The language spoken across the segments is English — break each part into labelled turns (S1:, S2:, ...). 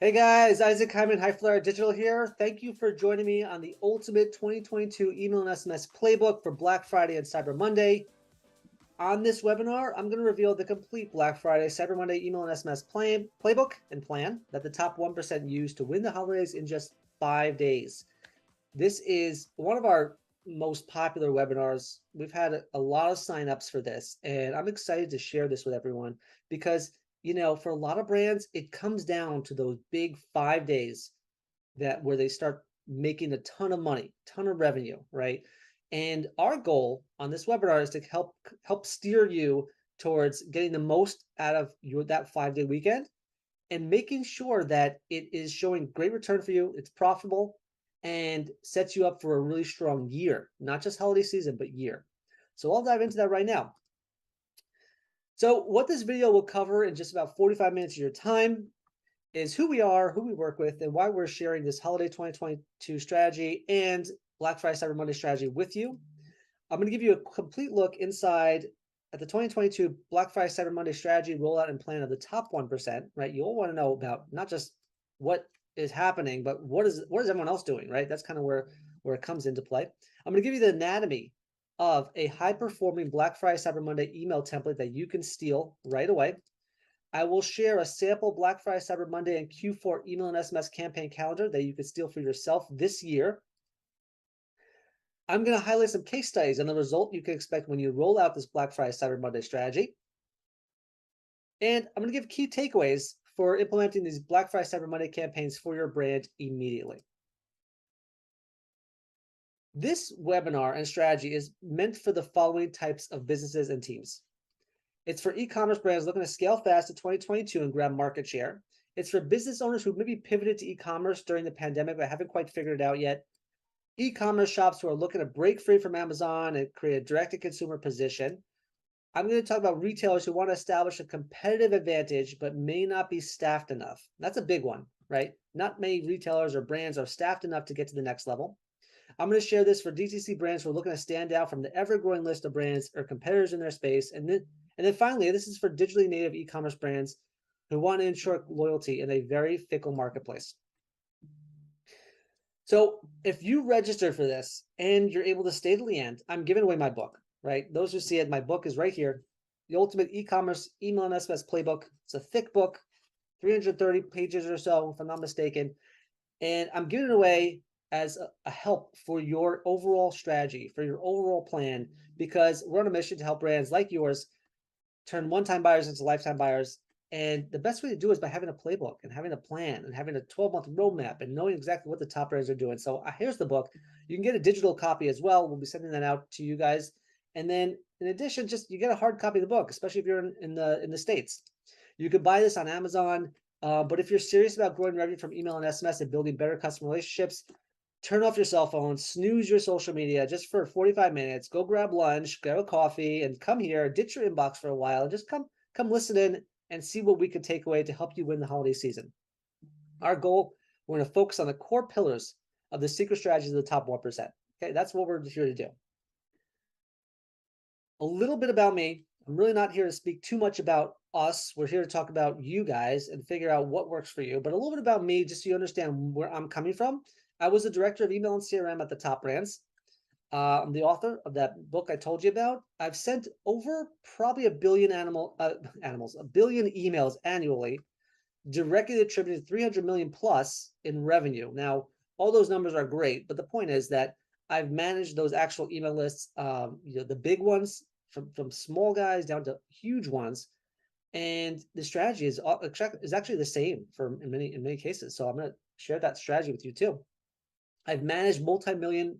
S1: Hey guys, Isaac Hyman, High Flyer Digital here. Thank you for joining me on the Ultimate 2022 Email and SMS Playbook for Black Friday and Cyber Monday. On this webinar, I'm going to reveal the complete Black Friday, Cyber Monday email and SMS playbook and plan that the top 1% use to win the holidays in just 5 days. This is one of our most popular webinars. We've had a lot of signups for this, and I'm excited to share this with everyone because, for a lot of brands, it comes down to those big 5 days where they start making a ton of money, ton of revenue, right? And our goal on this webinar is to help steer you towards getting the most out of that 5-day weekend and making sure that it is showing great return for you, it's profitable, and sets you up for a really strong year, not just holiday season, but year. So I'll dive into that right now. So what this video will cover in just about 45 minutes of your time is who we are, who we work with, and why we're sharing this holiday 2022 strategy and Black Friday Cyber Monday strategy with you. I'm going to give you a complete look inside at the 2022 Black Friday Cyber Monday strategy rollout and plan of the top 1%, right? You'll want to know about not just what is happening, but what is everyone else doing, right? That's kind of where it comes into play. I'm going to give you the anatomy of a high-performing Black Friday Cyber Monday email template that you can steal right away. I will share a sample Black Friday Cyber Monday and Q4 email and SMS campaign calendar that you can steal for yourself this year. I'm going to highlight some case studies and the result you can expect when you roll out this Black Friday Cyber Monday strategy. And I'm going to give key takeaways for implementing these Black Friday Cyber Monday campaigns for your brand immediately. This webinar and strategy is meant for the following types of businesses and teams. It's for e-commerce brands looking to scale fast in 2022 and grab market share. It's for business owners who maybe pivoted to e-commerce during the pandemic but haven't quite figured it out yet. E-commerce shops who are looking to break free from Amazon and create a direct-to-consumer position. I'm going to talk about retailers who want to establish a competitive advantage but may not be staffed enough. That's a big one, right? Not many retailers or brands are staffed enough to get to the next level. I'm going to share this for DTC brands who are looking to stand out from the ever-growing list of brands or competitors in their space. And then finally, this is for digitally native e-commerce brands who want to ensure loyalty in a very fickle marketplace. So if you register for this and you're able to stay to the end, I'm giving away my book, right? Those who see it, my book is right here. The Ultimate E-commerce Email and SMS Playbook. It's a thick book, 330 pages or so, if I'm not mistaken. And I'm giving it away as a help for your overall strategy, for your overall plan, because we're on a mission to help brands like yours turn one-time buyers into lifetime buyers. And the best way to do it is by having a playbook and having a plan and having a 12-month roadmap and knowing exactly what the top brands are doing. So here's the book. You can get a digital copy as well. We'll be sending that out to you guys. And then in addition, just you get a hard copy of the book, especially if you're in the States. You could buy this on Amazon. But if you're serious about growing revenue from email and SMS and building better customer relationships, turn off your cell phone, snooze your social media just for 45 minutes, go grab lunch, grab a coffee, and come here, ditch your inbox for a while, and just come listen in and see what we can take away to help you win the holiday season. Our goal, we're going to focus on the core pillars of the secret strategies of the top 1%. Okay, that's what we're here to do. A little bit about me. I'm really not here to speak too much about us. We're here to talk about you guys and figure out what works for you. But a little bit about me, just so you understand where I'm coming from. I was the director of email and CRM at the top brands. I'm the author of that book I told you about. I've sent over probably a billion a billion emails annually, directly attributed 300 million plus in revenue. Now, all those numbers are great, but the point is that I've managed those actual email lists, the big ones from small guys down to huge ones. And the strategy is actually the same in many cases. So I'm going to share that strategy with you too. I've managed multi-million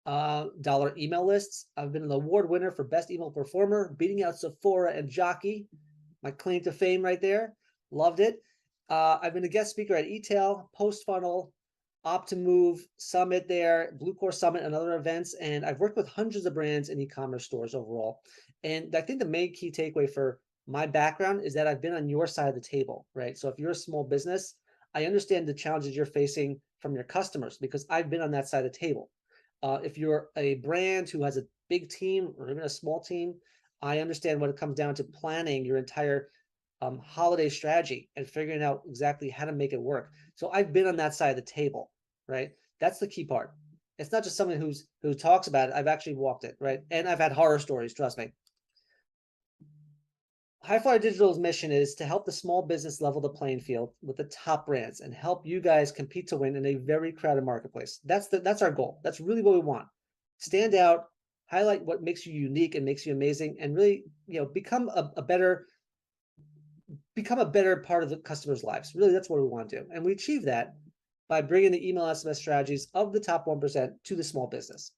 S1: dollar email lists. I've been an award winner for best email performer, beating out Sephora and Jockey. My claim to fame right there. Loved it. I've been a guest speaker at eTail, Post Funnel, Optimove, Summit there, Blue Core Summit, and other events. And I've worked with hundreds of brands in e-commerce stores overall. And I think the main key takeaway for my background is that I've been on your side of the table, right? So if you're a small business, I understand the challenges you're facing from your customers because I've been on that side of the table. If you're a brand who has a big team or even a small team, I understand when it comes down to planning your entire holiday strategy and figuring out exactly how to make it work. So I've been on that side of the table, right? That's the key part. It's not just someone who talks about it. I've actually walked it, right? And I've had horror stories, trust me. Highflyer Digital's mission is to help the small business level the playing field with the top brands and help you guys compete to win in a very crowded marketplace. That's our goal. That's really what we want. Stand out, highlight what makes you unique and makes you amazing, and really, become a better part of the customers' lives. Really, that's what we want to do. And we achieve that by bringing the email SMS strategies of the top 1% to the small business.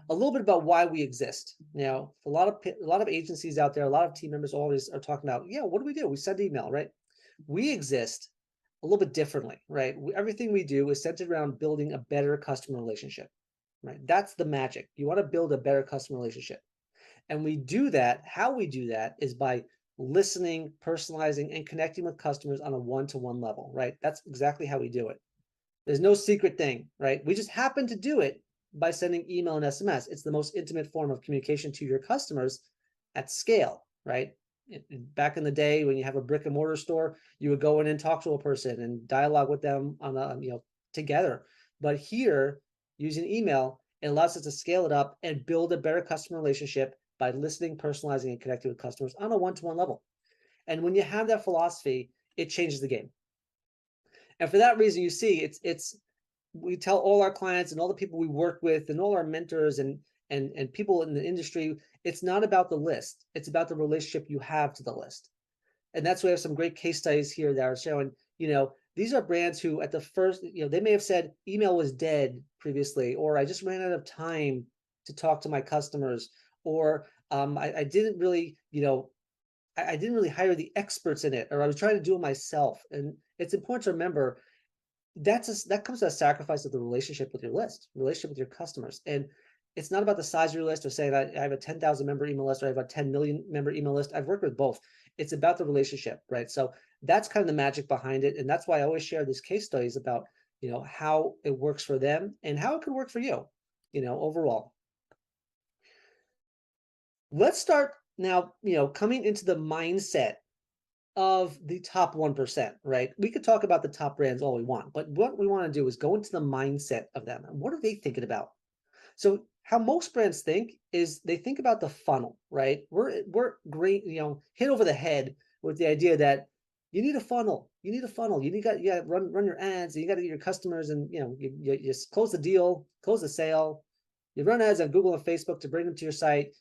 S1: A little bit about why we exist. Now, a lot of agencies out there, a lot of team members always are talking about, yeah, what do? We send email, right? We exist a little bit differently, right? Everything we do is centered around building a better customer relationship, right? That's the magic. You want to build a better customer relationship. And we do that. How we do that is by listening, personalizing, and connecting with customers on a one-to-one level, right? That's exactly how we do it. There's no secret thing, right? We just happen to do it by sending email and SMS. It's the most intimate form of communication to your customers at scale, right? Back in the day when you have a brick and mortar store, you would go in and talk to a person and dialogue with them on a, together. But here, using email, it allows us to scale it up and build a better customer relationship by listening, personalizing, and connecting with customers on a one-to-one level. And when you have that philosophy, it changes the game. And for that reason, you see, we tell all our clients and all the people we work with and all our mentors and people in the industry, it's not about the list. It's about the relationship you have to the list. And that's why we have some great case studies here that are showing, these are brands who at the first, they may have said email was dead previously, or I just ran out of time to talk to my customers, or I didn't really, I didn't really hire the experts in it, or I was trying to do it myself. And it's important to remember that comes to a sacrifice of the relationship with your list, relationship with your customers. And it's not about the size of your list or saying I have a 10,000 member email list or I have a 10 million member email list. I've worked with both. It's about the relationship, right? So that's kind of the magic behind it. And that's why I always share these case studies about, how it works for them and how it could work for you, overall. Let's start now, coming into the mindset of the top 1%, right? We could talk about the top brands all we want, but what we want to do is go into the mindset of them. And what are they thinking about? So how most brands think is they think about the funnel, right? We're great, hit over the head with the idea that you need a funnel. You need a funnel. You got to run your ads. And you got to get your customers, and you just close the deal, close the sale. You run ads on Google and Facebook to bring them to your site.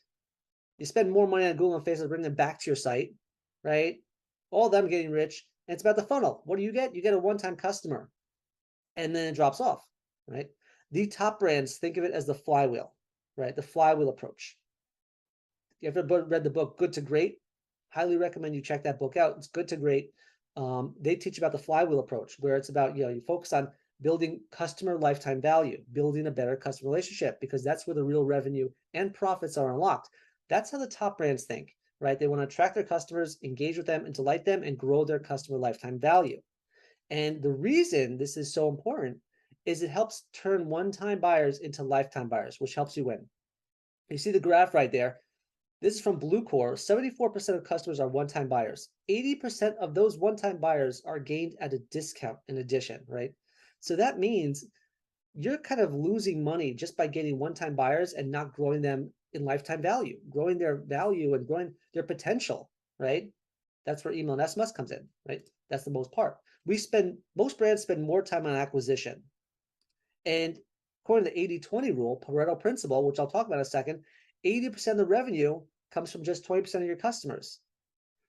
S1: You spend more money on Google and Facebook to bring them back to your site, right? All of them getting rich. And it's about the funnel. What do you get? You get a one-time customer, and then it drops off, right? The top brands think of it as the flywheel, right? The flywheel approach. If you've ever read the book Good to Great, highly recommend you check that book out. It's Good to Great. They teach about the flywheel approach, where it's about, you focus on building customer lifetime value, building a better customer relationship, because that's where the real revenue and profits are unlocked. That's how the top brands think, right? They want to attract their customers, engage with them, and delight them, and grow their customer lifetime value. And the reason this is so important is it helps turn one-time buyers into lifetime buyers, which helps you win. You see the graph right there. This is from Bluecore. 74% of customers are one-time buyers. 80% of those one-time buyers are gained at a discount in addition, right? So that means you're kind of losing money just by getting one-time buyers and not growing them in lifetime value, growing their value and growing their potential, right? That's where email and SMS comes in, right? That's the most part. Most brands spend more time on acquisition. And according to the 80-20 rule, Pareto principle, which I'll talk about in a second, 80% of the revenue comes from just 20% of your customers.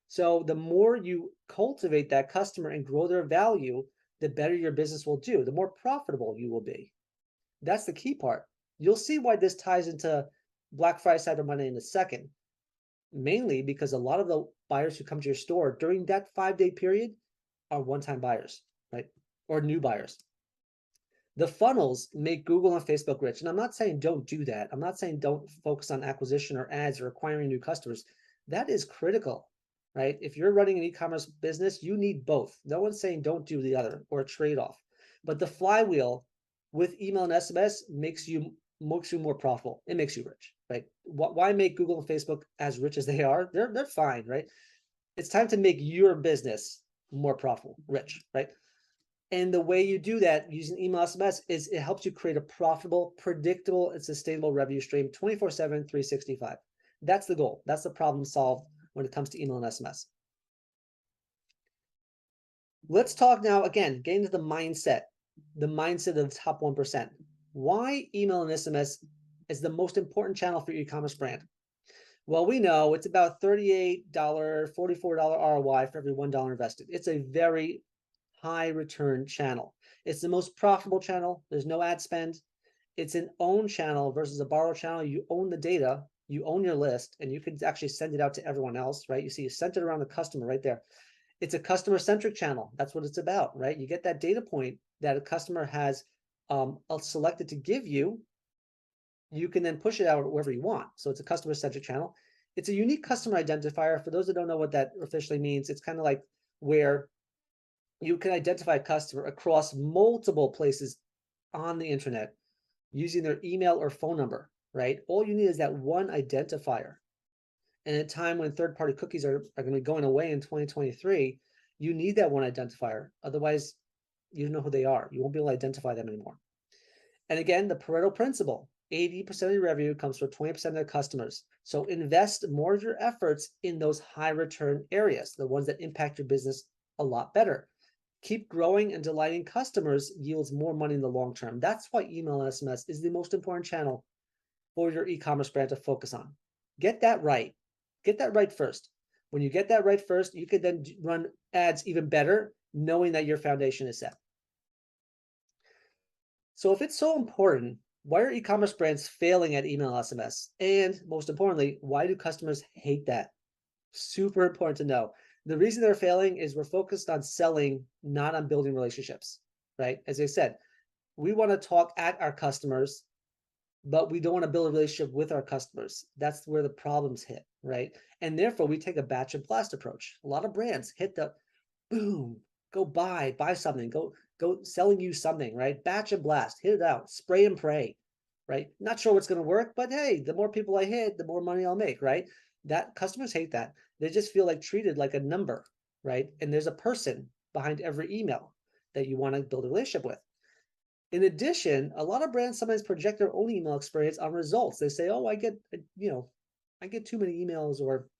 S1: So the more you cultivate that customer and grow their value, the better your business will do, the more profitable you will be. That's the key part. You'll see why this ties into Black Friday, Cyber Monday in a second, mainly because a lot of the buyers who come to your store during that 5-day period are one-time buyers, right? Or new buyers. The funnels make Google and Facebook rich. And I'm not saying don't do that. I'm not saying don't focus on acquisition or ads or acquiring new customers. That is critical, right? If you're running an e-commerce business, you need both. No one's saying don't do the other or a trade-off. But the flywheel with email and SMS makes you more profitable. It makes you rich, right? Why make Google and Facebook as rich as they are? They're fine, right? It's time to make your business more profitable, rich, right? And the way you do that using email SMS is it helps you create a profitable, predictable, and sustainable revenue stream 24/7, 365. That's the goal. That's the problem solved when it comes to email and SMS. Let's talk now, again, getting to the mindset of the top 1%. Why email and SMS is the most important channel for your e-commerce brand? Well, we know it's about $38, $44 ROI for every $1 invested. It's a very high return channel. It's the most profitable channel. There's no ad spend. It's an own channel versus a borrowed channel. You own the data, you own your list, and you can actually send it out to everyone else, right? You see, you sent it around the customer right there. It's a customer-centric channel. That's what it's about, right? You get that data point that a customer has selected to give you. You can then push it out wherever you want. So it's a customer-centric channel. It's a unique customer identifier. For those that don't know what that officially means, it's kind of like where you can identify a customer across multiple places on the internet using their email or phone number, right? All you need is that one identifier. And at a time when third-party cookies are going to be going away in 2023, you need that one identifier. Otherwise, you don't know who they are. You won't be able to identify them anymore. And again, the Pareto principle, 80% of your revenue comes from 20% of the customers. So invest more of your efforts in those high return areas, the ones that impact your business a lot better. Keep growing and delighting customers yields more money in the long term. That's why email and SMS is the most important channel for your e-commerce brand to focus on. Get that right. Get that right first. When you get that right first, you can then run ads even better, knowing that your foundation is set. So if it's so important, why are e-commerce brands failing at email SMS? And most importantly, why do customers hate that? Super important to know. The reason they're failing is we're focused on selling, not on building relationships, right? As I said, we want to talk at our customers, but we don't want to build a relationship with our customers. That's where the problems hit, right? And therefore, we take a batch and blast approach. A lot of brands hit the boom, go buy something, go selling you something, right? Batch and blast, hit it out, spray and pray, right? Not sure what's going to work, but hey, the more people I hit, the more money I'll make, right? That customers hate that. They just feel like treated like a number, right? And there's a person behind every email that you want to build a relationship with. In addition, a lot of brands sometimes project their own email experience on results. They say, "Oh, I get too many emails," or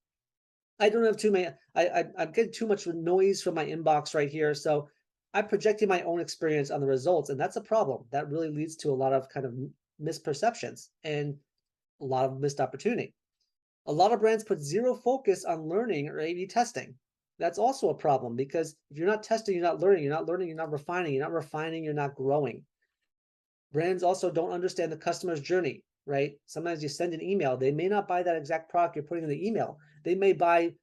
S1: "I don't have too many. I'm getting too much noise from my inbox right here." So I'm projecting my own experience on the results, and that's a problem. That really leads to a lot of kind of misperceptions and a lot of missed opportunity. A lot of brands put zero focus on learning or A/B testing. That's also a problem because if you're not testing, you're not learning. You're not learning, you're not refining. You're not refining, you're not growing. Brands also don't understand the customer's journey, right? Sometimes you send an email, they may not buy that exact product you're putting in the email. They may buy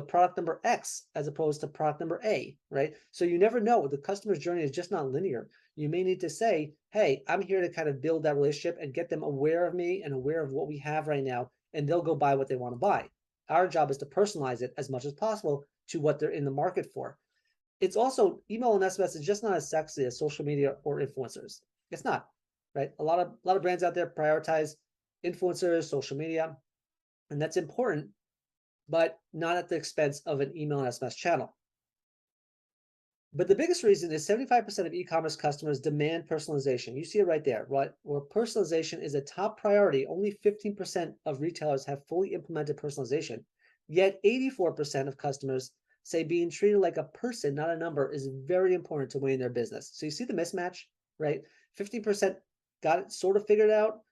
S1: product number X as opposed to product number A, right? So you never know. The customer's journey is just not linear. You may need to say, "Hey, I'm here to kind of build that relationship and get them aware of me and aware of what we have right now, and they'll go buy what they want to buy." Our job is to personalize it as much as possible to what they're in the market for. It's also, email and SMS is just not as sexy as social media or influencers. It's not, right? A lot of brands out there prioritize influencers, social media, and that's important, but not at the expense of an email and SMS channel. But the biggest reason is 75% of e-commerce customers demand personalization. You see it right there, right? Where personalization is a top priority, only 15% of retailers have fully implemented personalization. Yet 84% of customers say being treated like a person, not a number, is very important to winning their business. So you see the mismatch, right? 15% got it sort of figured out.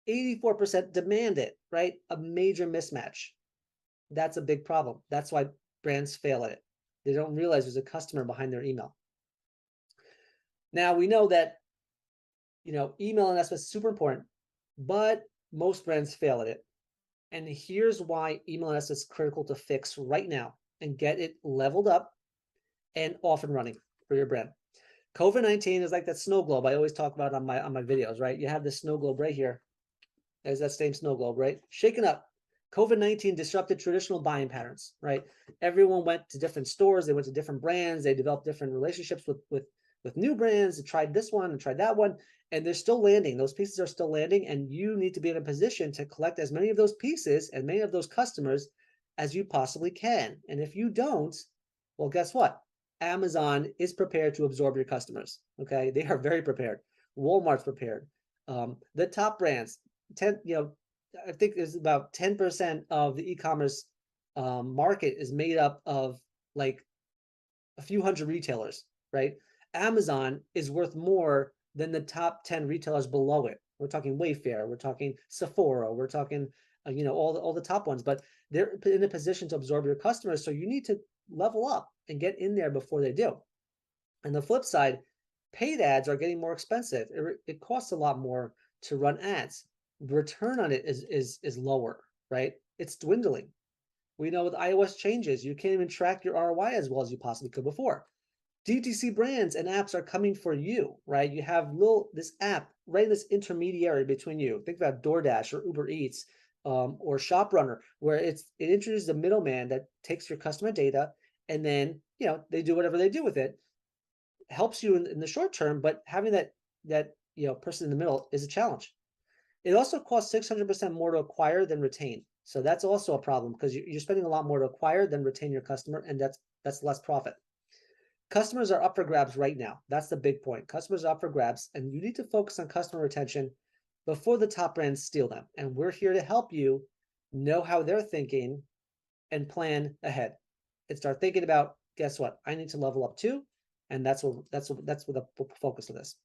S1: 84% demand it, right? A major mismatch. That's a big problem. That's why brands fail at it. They don't realize there's a customer behind their email. Now we know that, email and SMS is super important, but most brands fail at it. And here's why email and SMS is critical to fix right now and get it leveled up and off and running for your brand. COVID-19 is like that snow globe I always talk about on my videos, right? You have this snow globe right here. There's that same snow globe, right? Shaken up. COVID-19 disrupted traditional buying patterns, right? Everyone went to different stores. They went to different brands. They developed different relationships with new brands. They tried this one and tried that one, and they're still landing. Those pieces are still landing, and you need to be in a position to collect as many of those pieces and many of those customers as you possibly can. And if you don't, well, guess what? Amazon is prepared to absorb your customers. Okay, they are very prepared. Walmart's prepared. The top brands, I think there's about 10% of the e-commerce market is made up of like a few hundred retailers, right? Amazon is worth more than the top 10 retailers below it. We're talking Wayfair, we're talking Sephora, we're talking, all the top ones, but they're in a position to absorb your customers. So you need to level up and get in there before they do. And the flip side, paid ads are getting more expensive. It costs a lot more to run ads. The return on it is lower, right? It's dwindling. We know with iOS changes, you can't even track your ROI as well as you possibly could before. DTC brands and apps are coming for you, right? You have this app right in this intermediary between you. Think about DoorDash or Uber Eats or ShopRunner, where it introduces a middleman that takes your customer data and then they do whatever they do with it. Helps you in the short term, but having that person in the middle is a challenge. It also costs 600% more to acquire than retain. So that's also a problem because you're spending a lot more to acquire than retain your customer, and that's less profit. Customers are up for grabs right now. That's the big point. Customers are up for grabs, and you need to focus on customer retention before the top brands steal them. And we're here to help you know how they're thinking and plan ahead. And start thinking about, guess what? I need to level up too. And that's what the focus of this.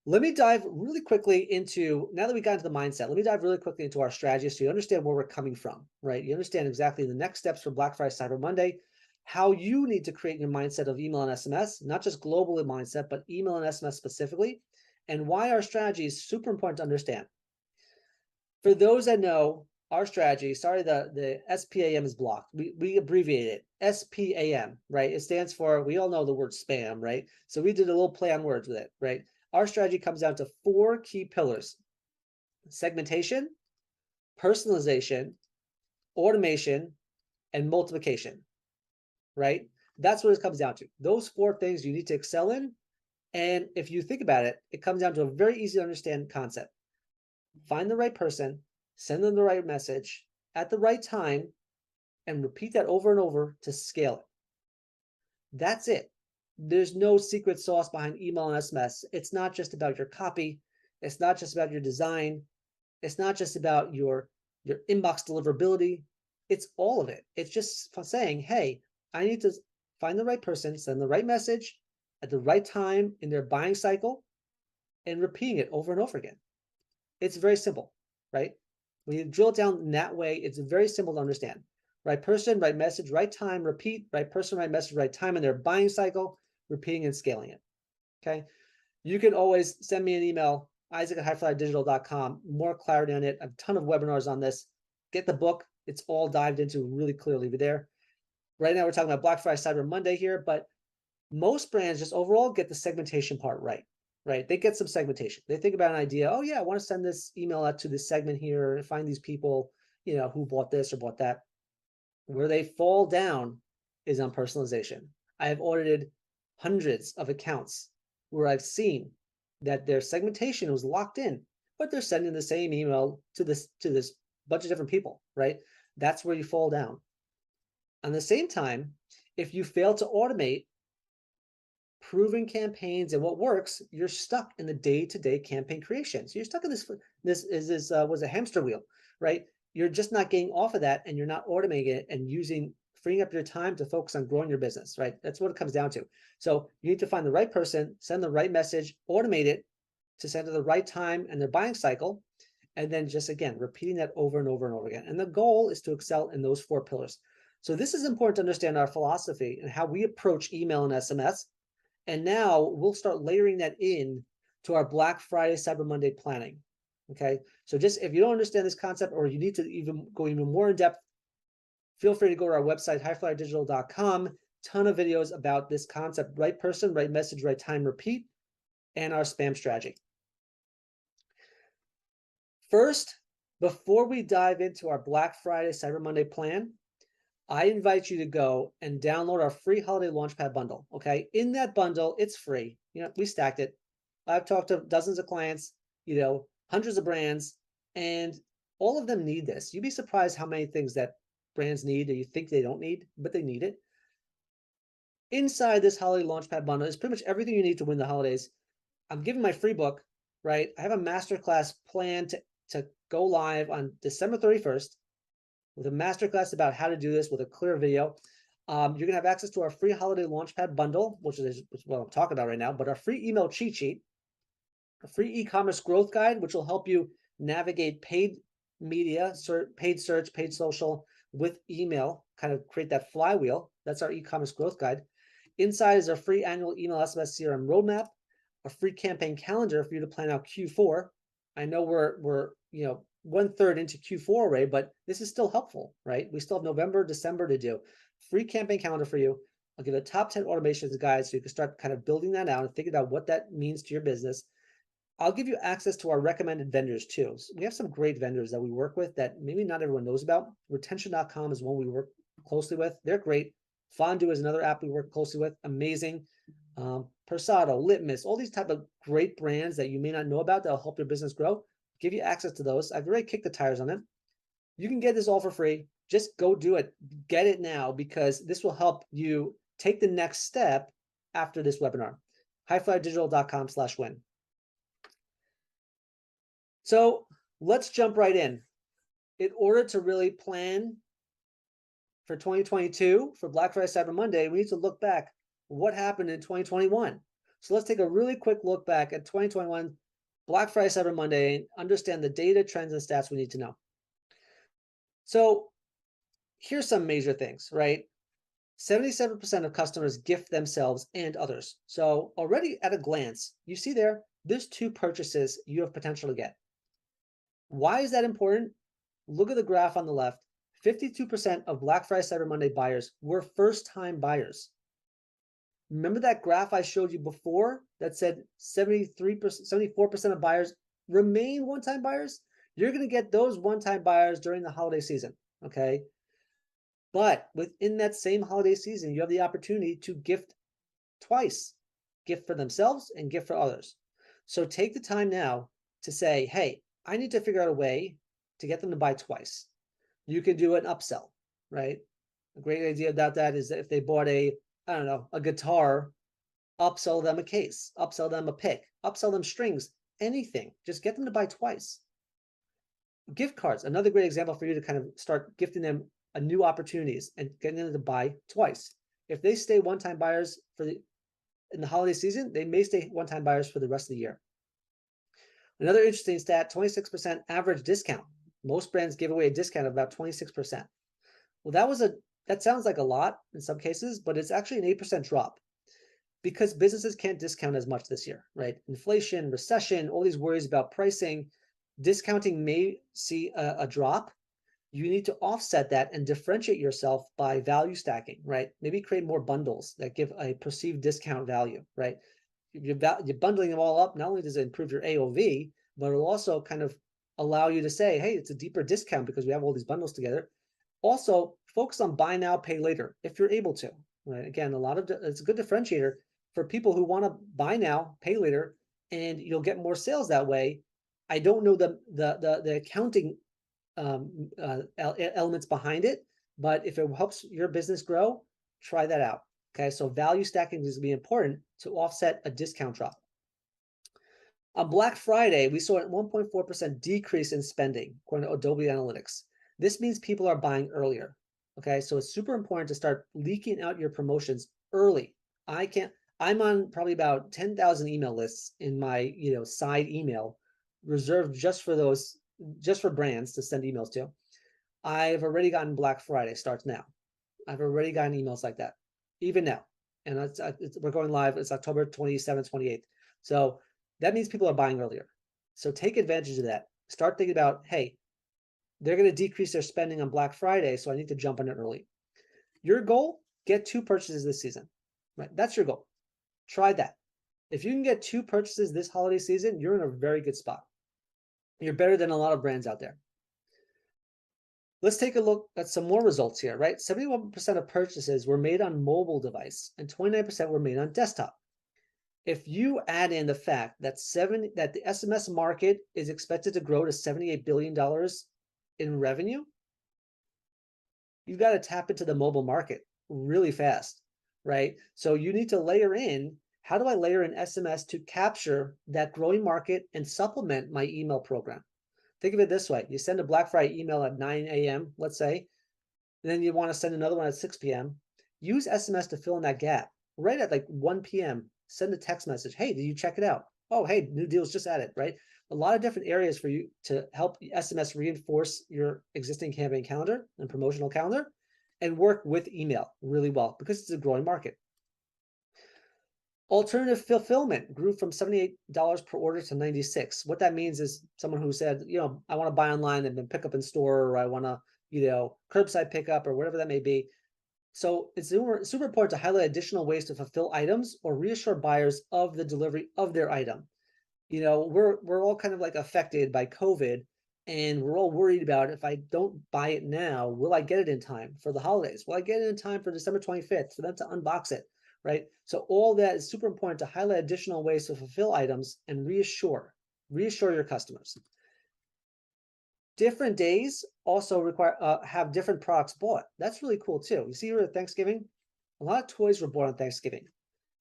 S1: Let me dive really quickly into, now that we got into the mindset, let me dive really quickly into our strategy so you understand where we're coming from, right? You understand exactly the next steps for Black Friday, Cyber Monday, how you need to create your mindset of email and SMS, not just global mindset, but email and SMS specifically, and why our strategy is super important to understand. For those that know our strategy, sorry, the SPAM is blocked. We abbreviate it SPAM, right? It stands for, we all know the word spam, right? So we did a little play on words with it, right? Our strategy comes down to 4 key pillars: segmentation, personalization, automation, and multiplication, right? That's what it comes down to. Those 4 things you need to excel in. And if you think about it, it comes down to a very easy to understand concept. Find the right person, send them the right message at the right time, and repeat that over and over to scale it. That's it. There's no secret sauce behind email and SMS. It's not just about your copy. It's not just about your design. It's not just about your inbox deliverability. It's all of it. It's just saying, hey, I need to find the right person, send the right message at the right time in their buying cycle, and repeating it over and over again. It's very simple, right? When you drill down in that way, it's very simple to understand. Right person, right message, right time, repeat, right person, right message, right time in their buying cycle, repeating and scaling it. Okay. You can always send me an email, isaac@highflydigital.com. More clarity on it. A ton of webinars on this. Get the book. It's all dived into really clearly there. Right now, we're talking about Black Friday, Cyber Monday here, but most brands just overall get the segmentation part right. Right? They get some segmentation. They think about an idea. Oh yeah, I want to send this email out to this segment here and find these people, who bought this or bought that. Where they fall down is on personalization. I have audited hundreds of accounts where I've seen that their segmentation was locked in, but they're sending the same email to this bunch of different people, right? That's where you fall down. On the same time, if you fail to automate proven campaigns and what works, you're stuck in the day-to-day campaign creation. So you're stuck in this was a hamster wheel, right? You're just not getting off of that, and you're not automating it and freeing up your time to focus on growing your business, right? That's what it comes down to. So you need to find the right person, send the right message, automate it to send at the right time and their buying cycle, and then just, again, repeating that over and over and over again. And the goal is to excel in those 4 pillars. So this is important to understand our philosophy and how we approach email and SMS. And now we'll start layering that in to our Black Friday, Cyber Monday planning. Okay. So just if you don't understand this concept, or you need to go even more in depth, feel free to go to our website, highflydigital.com. Ton of videos about this concept: right person, right message, right time, repeat, and our spam strategy. First, before we dive into our Black Friday, Cyber Monday plan, I invite you to go and download our free holiday launchpad bundle. Okay. In that bundle, it's free. We stacked it. I've talked to dozens of clients, hundreds of brands, and All of them need this. You'd be surprised how many things that brands need that you think they don't need, but they need it. Inside this holiday launchpad bundle is pretty much everything you need to win the holidays. I'm giving my free book, right? I have a masterclass planned to go live on December 31st with a masterclass about how to do this with a clear video. You're gonna have access to our free holiday launchpad bundle, which is what I'm talking about right now, but our free email cheat sheet, a free e-commerce growth guide, which will help you navigate paid media, paid search, paid social with email, kind of create that flywheel. That's our e-commerce growth guide. Inside is our free annual email SMS CRM roadmap, a free campaign calendar for you to plan out Q4. I know we're 1/3 into Q4 already, but this is still helpful, right? We still have November, December to do. Free campaign calendar for you. I'll give a top 10 automations guide so you can start kind of building that out and thinking about what that means to your business. I'll give you access to our recommended vendors too. So we have some great vendors that we work with that maybe not everyone knows about. Retention.com is one we work closely with. They're great. Fondue is another app we work closely with. Amazing. Persado, Litmus, all these type of great brands that you may not know about that'll help your business grow. Give you access to those. I've already kicked the tires on them. You can get this all for free. Just go do it. Get it now because this will help you take the next step after this webinar. highflyerdigital.com/win. So let's jump right in. In order to really plan for 2022, for Black Friday, Cyber Monday, we need to look back what happened in 2021. So let's take a really quick look back at 2021, Black Friday, Cyber Monday, and understand the data, trends, and stats we need to know. So here's some major things, right? 77% of customers gift themselves and others. So already at a glance, you see there's 2 purchases you have potential to get. Why is that important? Look at the graph on the left. 52% of Black Friday, Cyber Monday buyers were first-time buyers. Remember that graph I showed you before that said 74% of buyers remain one-time buyers? You're going to get those one-time buyers during the holiday season, okay? But within that same holiday season, you have the opportunity to gift twice. Gift for themselves and gift for others. So take the time now to say, hey, I need to figure out a way to get them to buy twice. You can do an upsell, right? A great idea about that is that if they bought a guitar, upsell them a case, upsell them a pick, upsell them strings, anything. Just get them to buy twice. Gift cards, another great example for you to kind of start gifting them new opportunities and getting them to buy twice. If they stay one-time buyers in the holiday season, they may stay one-time buyers for the rest of the year. Another interesting stat, 26% average discount. Most brands give away a discount of about 26%. Well, that sounds like a lot in some cases, but it's actually an 8% drop because businesses can't discount as much this year, right? Inflation, recession, all these worries about pricing, discounting may see a drop. You need to offset that and differentiate yourself by value stacking, right? Maybe create more bundles that give a perceived discount value, right? You're bundling them all up. Not only does it improve your AOV, but it'll also kind of allow you to say, hey, it's a deeper discount because we have all these bundles together. Also, focus on buy now, pay later if you're able to. Right? Again, it's a good differentiator for people who want to buy now, pay later, and you'll get more sales that way. I don't know the accounting elements behind it, but if it helps your business grow, try that out. Okay, so value stacking is going to be important to offset a discount drop. On Black Friday, we saw a 1.4% decrease in spending, according to Adobe Analytics. This means people are buying earlier. Okay, so it's super important to start leaking out your promotions early. I'm on probably about 10,000 email lists in my side email reserved just for brands to send emails to. I've already gotten Black Friday starts now. I've already gotten emails like that, even now. And we're going live. It's October 27th, 28th. So that means people are buying earlier. So take advantage of that. Start thinking about, hey, they're going to decrease their spending on Black Friday, so I need to jump on it early. Your goal, get 2 purchases this season. Right? That's your goal. Try that. If you can get 2 purchases this holiday season, you're in a very good spot. You're better than a lot of brands out there. Let's take a look at some more results here, right? 71% of purchases were made on mobile device and 29% were made on desktop. If you add in the fact that the SMS market is expected to grow to $78 billion in revenue, you've got to tap into the mobile market really fast, right? So you need to layer in, how do I layer in SMS to capture that growing market and supplement my email program? Think of it this way. You send a Black Friday email at 9 a.m., let's say, and then you want to send another one at 6 p.m. Use SMS to fill in that gap. Right at like 1 p.m., send a text message. Hey, did you check it out? Oh, hey, new deal's just added, right? A lot of different areas for you to help SMS reinforce your existing campaign calendar and promotional calendar and work with email really well because it's a growing market. Alternative fulfillment grew from $78 per order to $96. What that means is someone who said, I want to buy online and then pick up in store, or I want to, curbside pickup or whatever that may be. So it's super important to highlight additional ways to fulfill items or reassure buyers of the delivery of their item. We're all kind of like affected by COVID, and we're all worried about, if I don't buy it now, will I get it in time for the holidays? Will I get it in time for December 25th for them to unbox it, right? So all that is super important to highlight additional ways to fulfill items and reassure your customers. Different days also have different products bought. That's really cool too. You see here at Thanksgiving, a lot of toys were bought on Thanksgiving.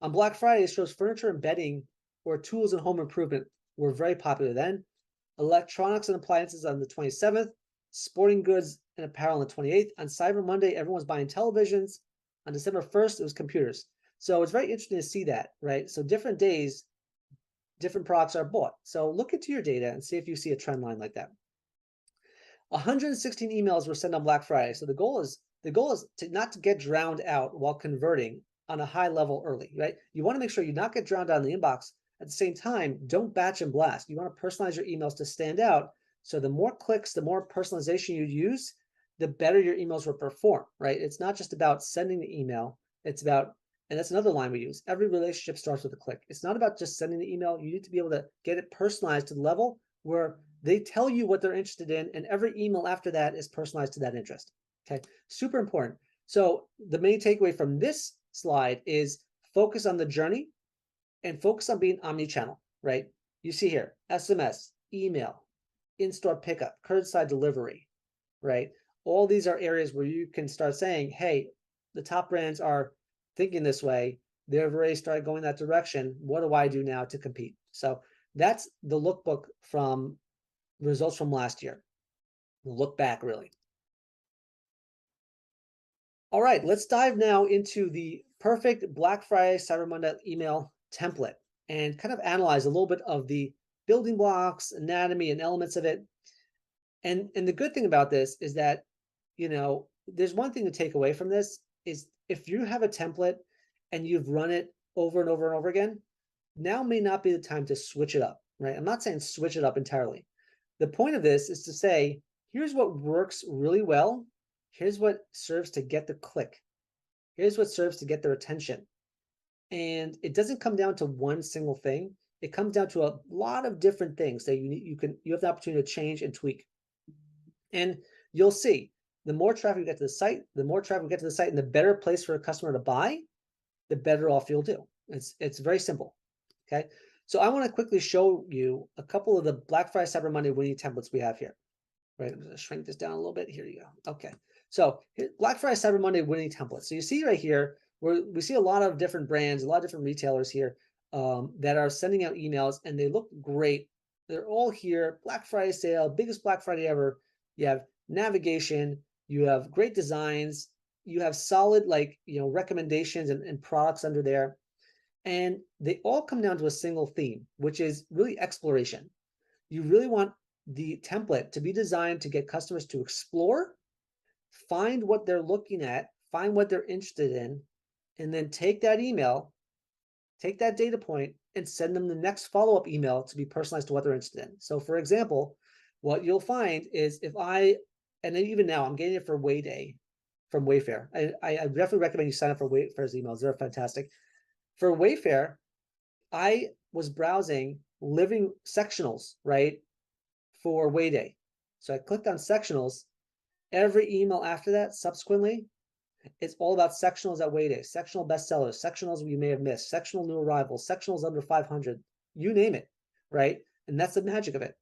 S1: On Black Friday, it shows furniture and bedding or tools and home improvement were very popular then. Electronics and appliances on the 27th, sporting goods and apparel on the 28th. On Cyber Monday, everyone was buying televisions. On December 1st, it was computers. So it's very interesting to see that, right? So different days, different products are bought. So look into your data and see if you see a trend line like that. 116 emails were sent on Black Friday. So the goal is to not to get drowned out while converting on a high level early, right? You want to make sure you not get drowned out in the inbox. At the same time, don't batch and blast. You want to personalize your emails to stand out. So the more clicks, the more personalization you use, the better your emails will perform, right? It's not just about sending the email. It's about, and that's another line we use, every relationship starts with a click. It's not about just sending the email. You need to be able to get it personalized to the level where they tell you what they're interested in, and every email after that is personalized to that interest. Okay, super important. So the main takeaway from this slide is focus on the journey and focus on being omni-channel, right? You see here, SMS, email, in-store pickup, curbside delivery, right? All these are areas where you can start saying, hey, the top brands are thinking this way. They've already started going that direction. What do I do now to compete? So that's the lookbook from results from last year. Look back, really. All right, let's dive now into the perfect Black Friday, Cyber Monday email template and kind of analyze a little bit of the building blocks, anatomy, and elements of it. And the good thing about this is that, there's one thing to take away from this is if you have a template and you've run it over and over and over again, now may not be the time to switch it up, right? I'm not saying switch it up entirely. The point of this is to say, here's what works really well. Here's what serves to get the click. Here's what serves to get their attention. And it doesn't come down to one single thing. It comes down to a lot of different things that you have the opportunity to change and tweak. And you'll see, the more traffic you get to the site, and the better place for a customer to buy, the better off you'll do. It's very simple. Okay. So I want to quickly show you a couple of the Black Friday Cyber Monday winning templates we have here. Right, I'm going to shrink this down a little bit. Here you go. Okay, so Black Friday Cyber Monday winning templates. So you see right here, where we see a lot of different brands, a lot of different retailers here that are sending out emails, and they look great. They're all here. Black Friday sale, biggest Black Friday ever. You have navigation. You have great designs. You have solid recommendations and products under there. And they all come down to a single theme, which is really exploration. You really want the template to be designed to get customers to explore, find what they're looking at, find what they're interested in, and then take that email, take that data point, and send them the next follow-up email to be personalized to what they're interested in. So for example, what you'll find is and even now I'm getting it for Wayday from Wayfair. I definitely recommend you sign up for Wayfair's emails. They're fantastic. For Wayfair, I was browsing living sectionals, right, for Wayday. So I clicked on sectionals. Every email after that, subsequently, it's all about sectionals at Wayday, sectional bestsellers, sectionals you may have missed, sectional new arrivals, sectionals under 500, you name it, right? And that's the magic of it.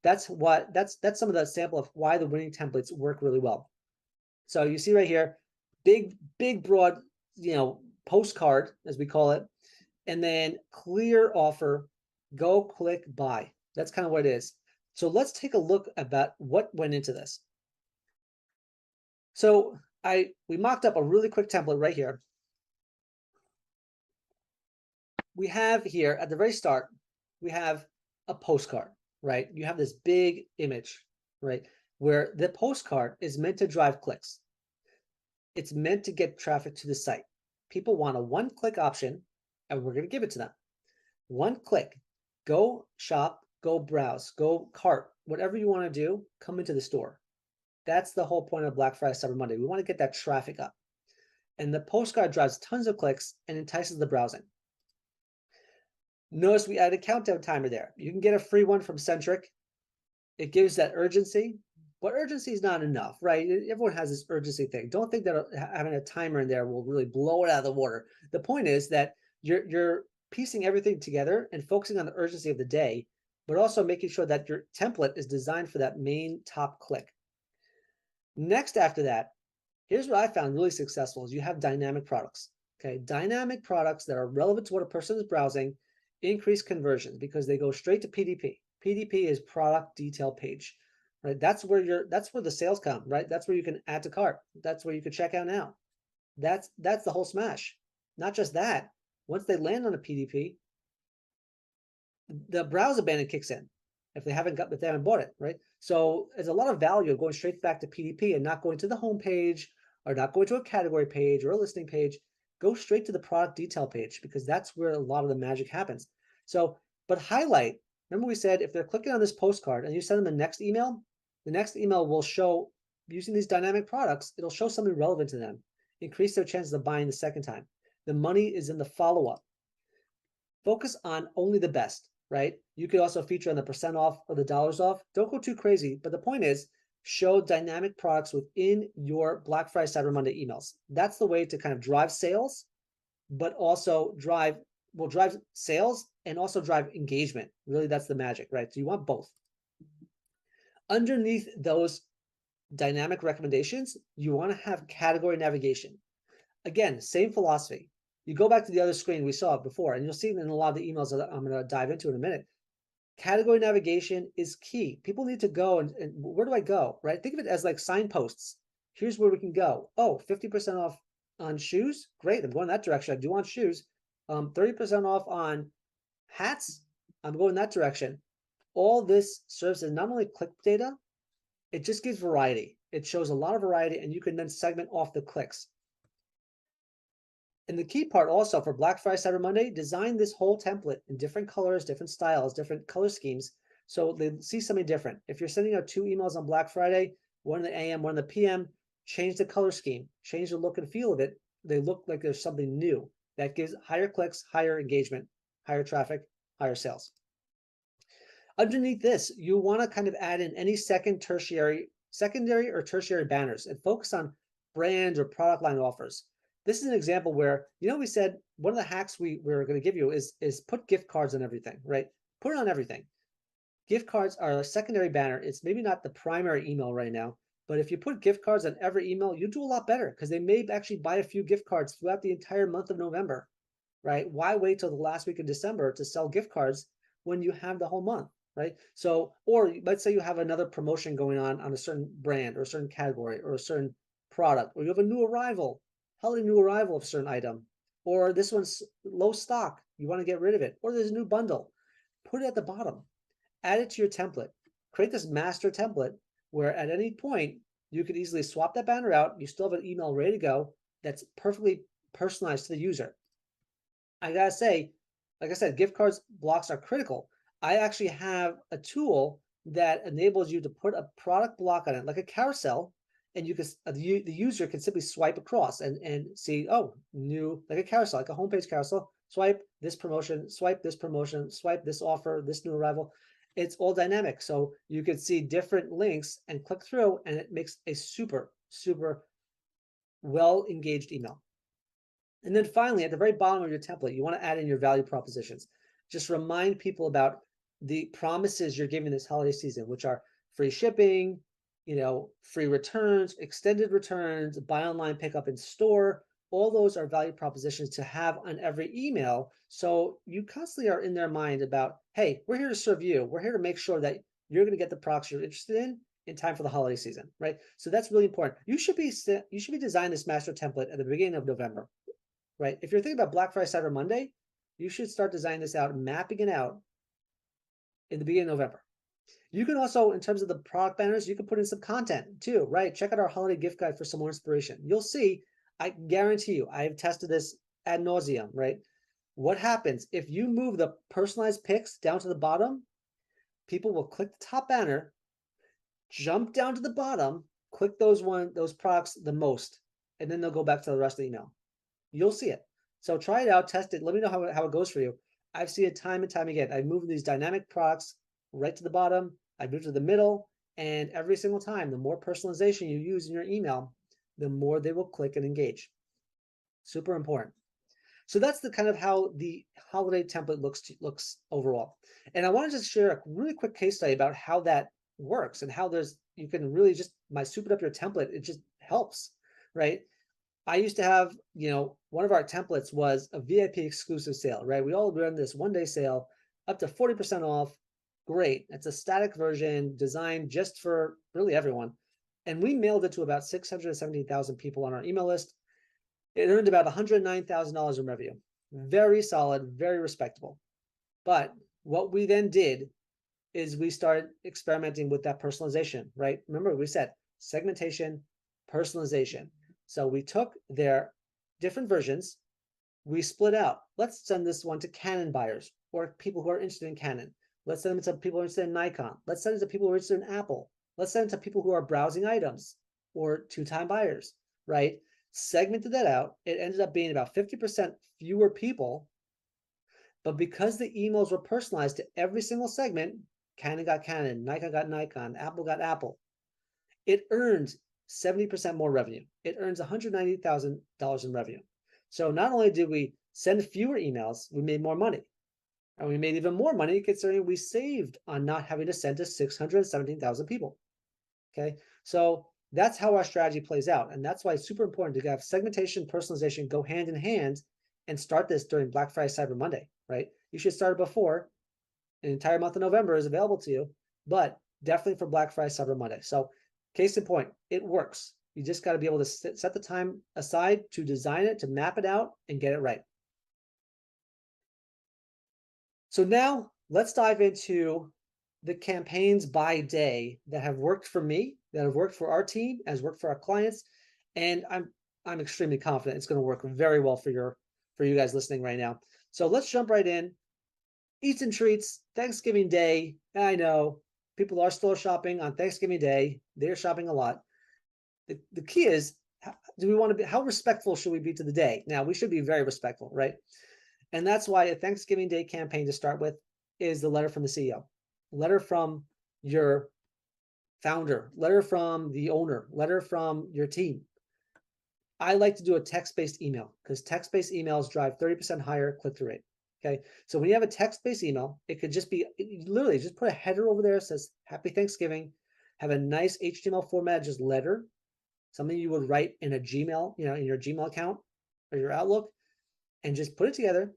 S1: That's some of the sample of why the winning templates work really well. So you see right here, big broad, postcard as we call it, and then clear offer, go click buy. That's kind of what it is. So let's take a look about what went into this. So we mocked up a really quick template right here. We have here at the very start, we have a postcard, right? You have this big image, right? Where the postcard is meant to drive clicks. It's meant to get traffic to the site. People want a one-click option, and we're going to give it to them. One click, go shop, go browse, go cart, whatever you want to do, come into the store. That's the whole point of Black Friday, Cyber Monday. We want to get that traffic up. And the postcard drives tons of clicks and entices the browsing. Notice we added a countdown timer there. You can get a free one from Centric. It gives that urgency, but urgency is not enough, right? Everyone has this urgency thing. Don't think that having a timer in there will really blow it out of the water. The point is that you're piecing everything together and focusing on the urgency of the day, but also making sure that your template is designed for that main top click. Next, after that, here's what I found really successful is you have dynamic products. Okay, dynamic products that are relevant to what a person is browsing increase conversions because they go straight to PDP. PDP is product detail page, right? That's where the sales come, right? That's where you can add to cart. That's where you can check out now. That's the whole smash. Not just that. Once they land on a PDP, the browse abandon kicks in if they haven't bought it, right? So there's a lot of value of going straight back to PDP and not going to the home page or not going to a category page or a listing page. Go straight to the product detail page because that's where a lot of the magic happens. So, but highlight, remember we said if they're clicking on this postcard and you send them the next email will show, using these dynamic products, it'll show something relevant to them, increase their chances of buying the second time. The money is in the follow-up. Focus on only the best, right? You could also feature on the % off or the dollars off. Don't go too crazy, but the point is, show dynamic products within your Black Friday, Cyber Monday emails. That's the way to kind of drive sales, but also drive sales and also drive engagement. Really, that's the magic, right? So you want both. Underneath those dynamic recommendations, you want to have category navigation. Again, same philosophy. You go back to the other screen we saw before, and you'll see in a lot of the emails that I'm going to dive into in a minute. Category navigation is key. People need to go and where do I go, right? Think of it as like signposts. Here's where we can go. Oh, 50% off on shoes. Great, I'm going that direction. I do want shoes. 30% off on hats. I'm going that direction. All this serves as not only click data, it just gives variety. It shows a lot of variety, and you can then segment off the clicks. And the key part also for Black Friday, Cyber Monday, design this whole template in different colors, different styles, different color schemes, so they see something different. If you're sending out 2 emails on Black Friday, one in the AM, one in the PM, change the color scheme, change the look and feel of it. They look like there's something new that gives higher clicks, higher engagement, higher traffic, higher sales. Underneath this, you want to kind of add in any secondary or tertiary banners and focus on brand or product line offers. This is an example where, we said one of the hacks we were going to give you is put gift cards on everything, right? Put it on everything. Gift cards are a secondary banner. It's maybe not the primary email right now, but if you put gift cards on every email, you do a lot better because they may actually buy a few gift cards throughout the entire month of November, right? Why wait till the last week of December to sell gift cards when you have the whole month, right? So, or let's say you have another promotion going on a certain brand or a certain category or a certain product, or you have a new arrival, holiday new arrival of a certain item, or this one's low stock, you want to get rid of it, or there's a new bundle. Put it at the bottom, add it to your template, create this master template where at any point you could easily swap that banner out. You still have an email ready to go that's perfectly personalized to the user. I gotta say, like I said, gift cards blocks are critical. I actually have a tool that enables you to put a product block on it, like a carousel, and you can the user can simply swipe across and see, oh, new, like a carousel, like a homepage carousel. Swipe this promotion, swipe this promotion, swipe this offer, this new arrival. It's all dynamic, so you can see different links and click through, and it makes a super well engaged email. And then finally, at the very bottom of your template, you want to add in your value propositions. Just remind people about the promises you're giving this holiday season, which are free shipping, free returns, extended returns, buy online, pick up in store. All those are value propositions to have on every email. So you constantly are in their mind about, hey, we're here to serve you. We're here to make sure that you're going to get the products you're interested in time for the holiday season, right? So that's really important. You should be designing this master template at the beginning of November, right? If you're thinking about Black Friday, Cyber Monday, you should start designing this out, mapping it out in the beginning of November. You can also, in terms of the product banners, you can put in some content too, right? Check out our holiday gift guide for some more inspiration. You'll see, I guarantee you, I've tested this ad nauseum, right? What happens if you move the personalized pics down to the bottom? People will click the top banner, jump down to the bottom, click those products the most, and then they'll go back to the rest of the email. You'll see it. So try it out, test it. Let me know how it goes for you. I've seen it time and time again. I've moved these dynamic products right to the bottom. I've moved to the middle, and every single time, the more personalization you use in your email, the more they will click and engage. Super important. So that's the kind of how the holiday template looks overall. And I want to just share a really quick case study about how that works and how you can really just by souping up your template, it just helps, right? I used to have, one of our templates was a VIP exclusive sale, right? We all run this one-day sale up to 40% off. Great. It's a static version designed just for really everyone. And we mailed it to about 617,000 people on our email list. It earned about $109,000 in revenue. Very solid, very respectable. But what we then did is we started experimenting with that personalization, right? Remember, we said segmentation, personalization. So we took their different versions, we split out. Let's send this one to Canon buyers or people who are interested in Canon. Let's send it to people who are interested in Nikon. Let's send it to people who are interested in Apple. Let's send it to people who are browsing items or two-time buyers, right? Segmented that out. It ended up being about 50% fewer people, but because the emails were personalized to every single segment, Canon got Canon, Nikon got Nikon, Apple got Apple, it earned 70% more revenue. It earns $190,000 in revenue. So not only did we send fewer emails, we made more money. And we made even more money considering we saved on not having to send to 617,000 people. Okay, so that's how our strategy plays out. And that's why it's super important to have segmentation, personalization go hand in hand and start this during Black Friday, Cyber Monday, right? You should start it before. An entire month of November is available to you, but definitely for Black Friday, Cyber Monday. So case in point, it works. You just got to be able to set the time aside to design it, to map it out and get it right. So now let's dive into the campaigns by day that have worked for me, that have worked for our team, has worked for our clients, and I'm extremely confident it's going to work very well for you guys listening right now. So let's jump right in. Eats and treats, Thanksgiving Day. I know people are still shopping on Thanksgiving Day. They're shopping a lot. The key is, do we want to be, how respectful should we be to the day? Now, we should be very respectful, right? And that's why a Thanksgiving Day campaign to start with is the letter from the CEO, letter from your founder, letter from the owner, letter from your team. I like to do a text-based email because text-based emails drive 30% higher click-through rate. Okay, so when you have a text-based email, it could just be literally just put a header over there that says Happy Thanksgiving, have a nice HTML format, just letter, something you would write in a Gmail, in your Gmail account or your Outlook, and just put it together.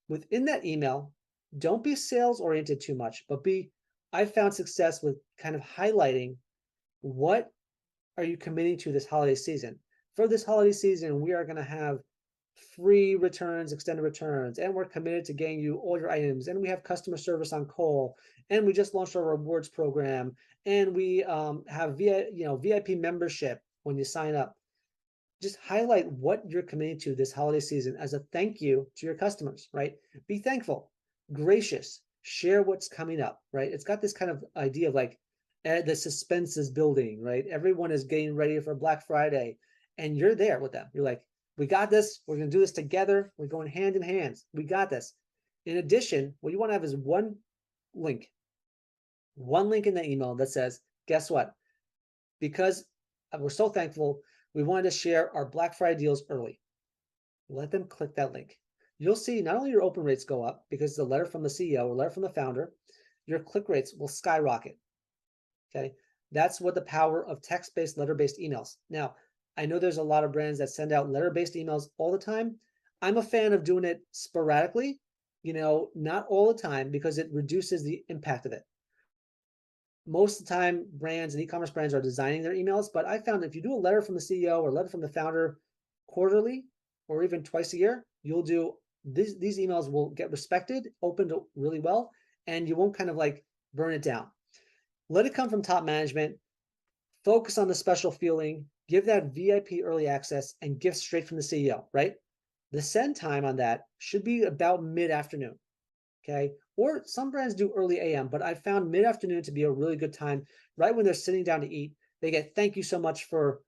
S1: Within that email, don't be sales oriented too much, but I found success with kind of highlighting what are you committing to this holiday season. For this holiday season, we are going to have free returns, extended returns, and we're committed to getting you all your items, and we have customer service on call, and we just launched our rewards program, and we have VIP membership when you sign up. Just highlight what you're committing to this holiday season as a thank you to your customers, right? Be thankful, gracious, share what's coming up, right? It's got this kind of idea of like the suspense is building, right? Everyone is getting ready for Black Friday, and you're there with them. You're like, we got this. We're going to do this together. We're going hand in hand. We got this. In addition, what you want to have is one link in the email that says, guess what? Because we're so thankful, we wanted to share our Black Friday deals early. Let them click that link. You'll see not only your open rates go up because it's a letter from the CEO, a letter from the founder, your click rates will skyrocket. Okay. That's what the power of text-based, letter-based emails. Now, I know there's a lot of brands that send out letter-based emails all the time. I'm a fan of doing it sporadically, not all the time, because it reduces the impact of it. Most of the time, brands and e-commerce brands are designing their emails, but I found if you do a letter from the CEO or a letter from the founder quarterly or even twice a year, you'll do these emails will get respected, opened really well, and you won't kind of like burn it down. Let it come from top management. Focus on the special feeling, give that VIP early access, and give straight from the CEO, right? The send time on that should be about mid-afternoon, okay? Or some brands do early AM, but I found mid-afternoon to be a really good time, right when they're sitting down to eat. They get, thank you so much for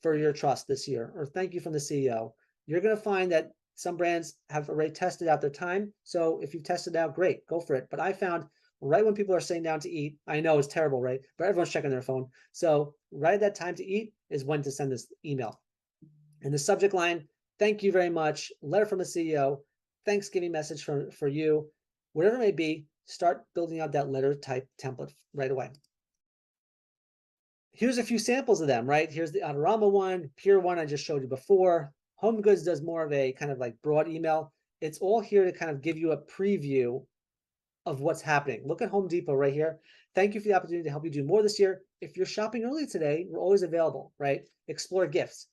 S1: your trust this year, or thank you from the CEO. You're gonna find that some brands have already tested out their time. So if you've tested it out, great, go for it. But I found right when people are sitting down to eat, I know it's terrible, right? But everyone's checking their phone. So right at that time to eat is when to send this email. And the subject line, thank you very much, letter from the CEO, Thanksgiving message for you, whatever it may be, start building out that letter type template right away. Here's a few samples of them, right? Here's the Adorama one, Pure one I just showed you before. Home Goods does more of a kind of like broad email. It's all here to kind of give you a preview of what's happening. Look at Home Depot right here. Thank you for the opportunity to help you do more this year. If you're shopping early today, we're always available, right? Explore gifts.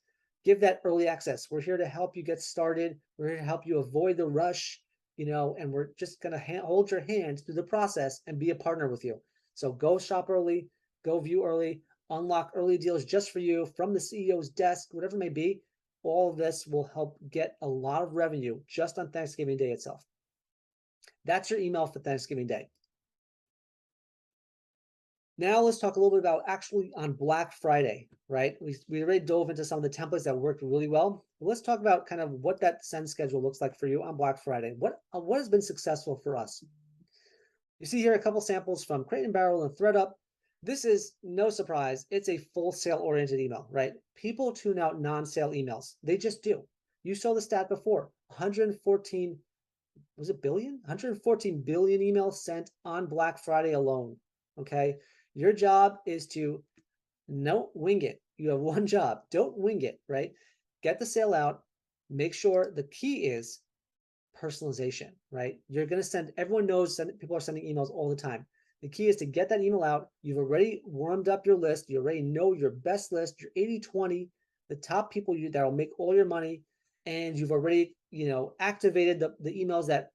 S1: Give that early access. We're here to help you get started. We're here to help you avoid the rush, and we're just going to hold your hand through the process and be a partner with you. So go shop early, go view early, unlock early deals just for you from the CEO's desk, whatever it may be. All of this will help get a lot of revenue just on Thanksgiving Day itself. That's your email for Thanksgiving Day. Now let's talk a little bit about actually on Black Friday, right? We already dove into some of the templates that worked really well. But let's talk about kind of what that send schedule looks like for you on Black Friday. What has been successful for us? You see here a couple samples from Crate & Barrel and ThreadUp. This is no surprise. It's a full sale oriented email, right? People tune out non-sale emails. They just do. You saw the stat before, 114 was it billion? 114 billion emails sent on Black Friday alone. Okay. Your job is to don't wing it. You have one job. Don't wing it, right? Get the sale out. Make sure the key is personalization, right? You're going to send, everyone knows people are sending emails all the time. The key is to get that email out. You've already warmed up your list. You already know your best list, your 80-20, the top people that will make all your money. And you've already, activated the emails that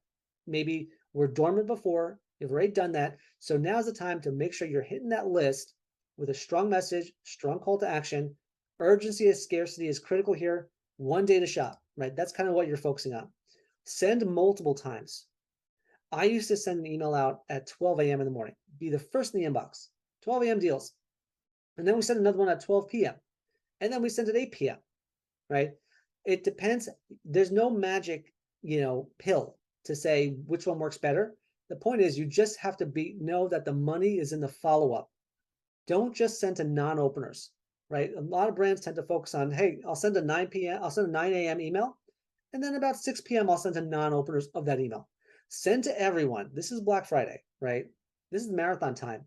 S1: maybe were dormant before. You've already done that. So now's the time to make sure you're hitting that list with a strong message, strong call to action. Urgency and scarcity is critical here. One day to shop, right? That's kind of what you're focusing on. Send multiple times. I used to send an email out at 12 a.m. in the morning, be the first in the inbox, 12 a.m. deals. And then we send another one at 12 p.m. And then we send at 8 p.m., right? It depends. There's no magic, pill to say which one works better. The point is you just have to know that the money is in the follow-up. Don't just send to non-openers, right? A lot of brands tend to focus on, hey, I'll send a 9 p.m., I'll send a 9 a.m. email. And then about 6 p.m., I'll send to non-openers of that email. Send to everyone. This is Black Friday, right? This is marathon time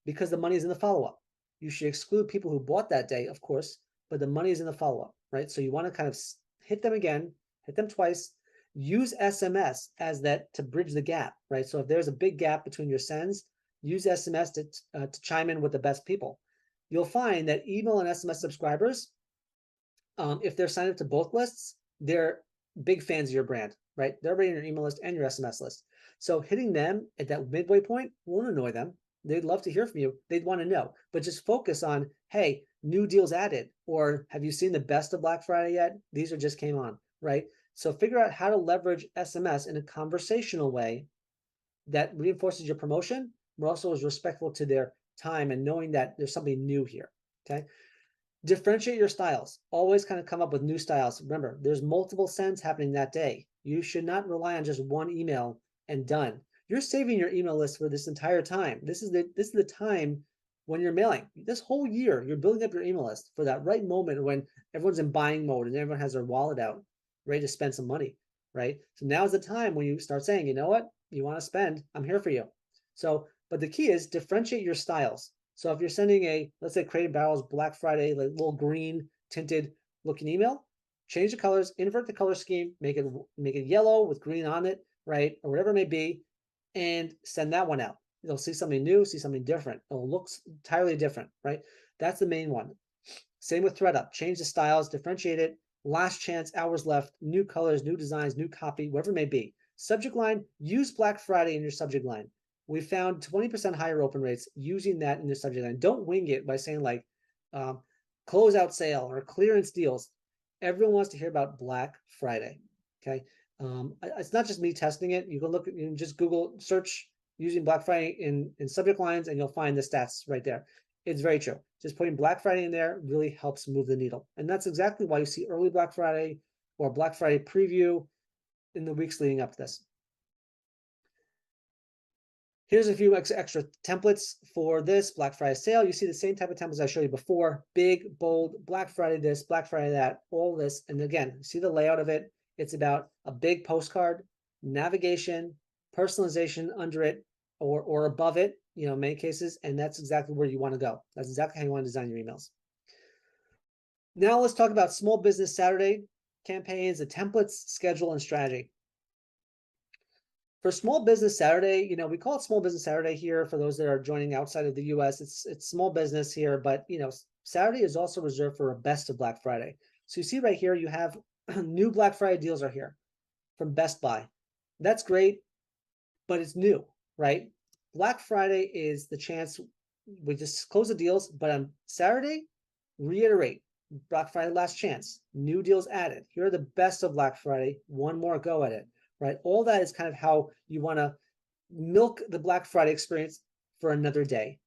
S1: because the money is in the follow-up. You should exclude people who bought that day, of course, but the money is in the follow-up, right? So you want to kind of hit them again, hit them twice, use SMS as that to bridge the gap, right? So if there's a big gap between your sends, use SMS to chime in with the best people. You'll find that email and SMS subscribers, if they're signed up to both lists, they're big fans of your brand, right? They're already in your email list and your SMS list. So hitting them at that midway point won't annoy them. They'd love to hear from you. They'd want to know, but just focus on, hey, new deals added, or have you seen the best of Black Friday yet? These are just came on, right? So figure out how to leverage SMS in a conversational way that reinforces your promotion, but also is respectful to their time and knowing that there's something new here, okay? Differentiate your styles. Always kind of come up with new styles. Remember, there's multiple sends happening that day. You should not rely on just one email and done. You're saving your email list for this entire time. This is the time when you're mailing. This whole year, you're building up your email list for that right moment when everyone's in buying mode and everyone has their wallet out, ready to spend some money, right? So now is the time when you start saying, you know what, you want to spend, I'm here for you. So, but the key is differentiate your styles. So if you're sending a, let's say Crate and Barrel's Black Friday, like little green tinted looking email, change the colors, invert the color scheme, make it yellow with green on it, right? Or whatever it may be, and send that one out. You'll see something new, see something different. It'll look entirely different, right? That's the main one. Same with ThreadUp. Change the styles, differentiate it. Last chance, hours left, new colors, new designs, new copy, whatever it may be. Subject line, use Black Friday in your subject line. We found 20% higher open rates using that in the subject line. Don't wing it by saying like closeout sale or clearance deals. Everyone wants to hear about Black Friday. Okay. It's not just me testing it. You can look, you can just Google search using Black Friday in subject lines and you'll find the stats right there. It's very true. Just putting Black Friday in there really helps move the needle. And that's exactly why you see early Black Friday or Black Friday preview in the weeks leading up to this. Here's a few extra templates for this Black Friday sale. You see the same type of templates I showed you before. Big, bold, Black Friday this, Black Friday that, all this. And again, see the layout of it. It's about a big postcard, navigation, personalization under it or above it, you know, in many cases. And that's exactly where you want to go. That's exactly how you want to design your emails. Now let's talk about Small Business Saturday campaigns, the templates, schedule, and strategy. For Small Business Saturday, you know, we call it Small Business Saturday here for those that are joining outside of the US. It's small business here, but you know, Saturday is also reserved for a best of Black Friday. So you see right here, you have new Black Friday deals are here from Best Buy. That's great, but it's new, right? Black Friday is the chance we just close the deals, but on Saturday, reiterate Black Friday last chance, new deals added. Here are the best of Black Friday, one more go at it. Right? All that is kind of how you want to milk the Black Friday experience for another day.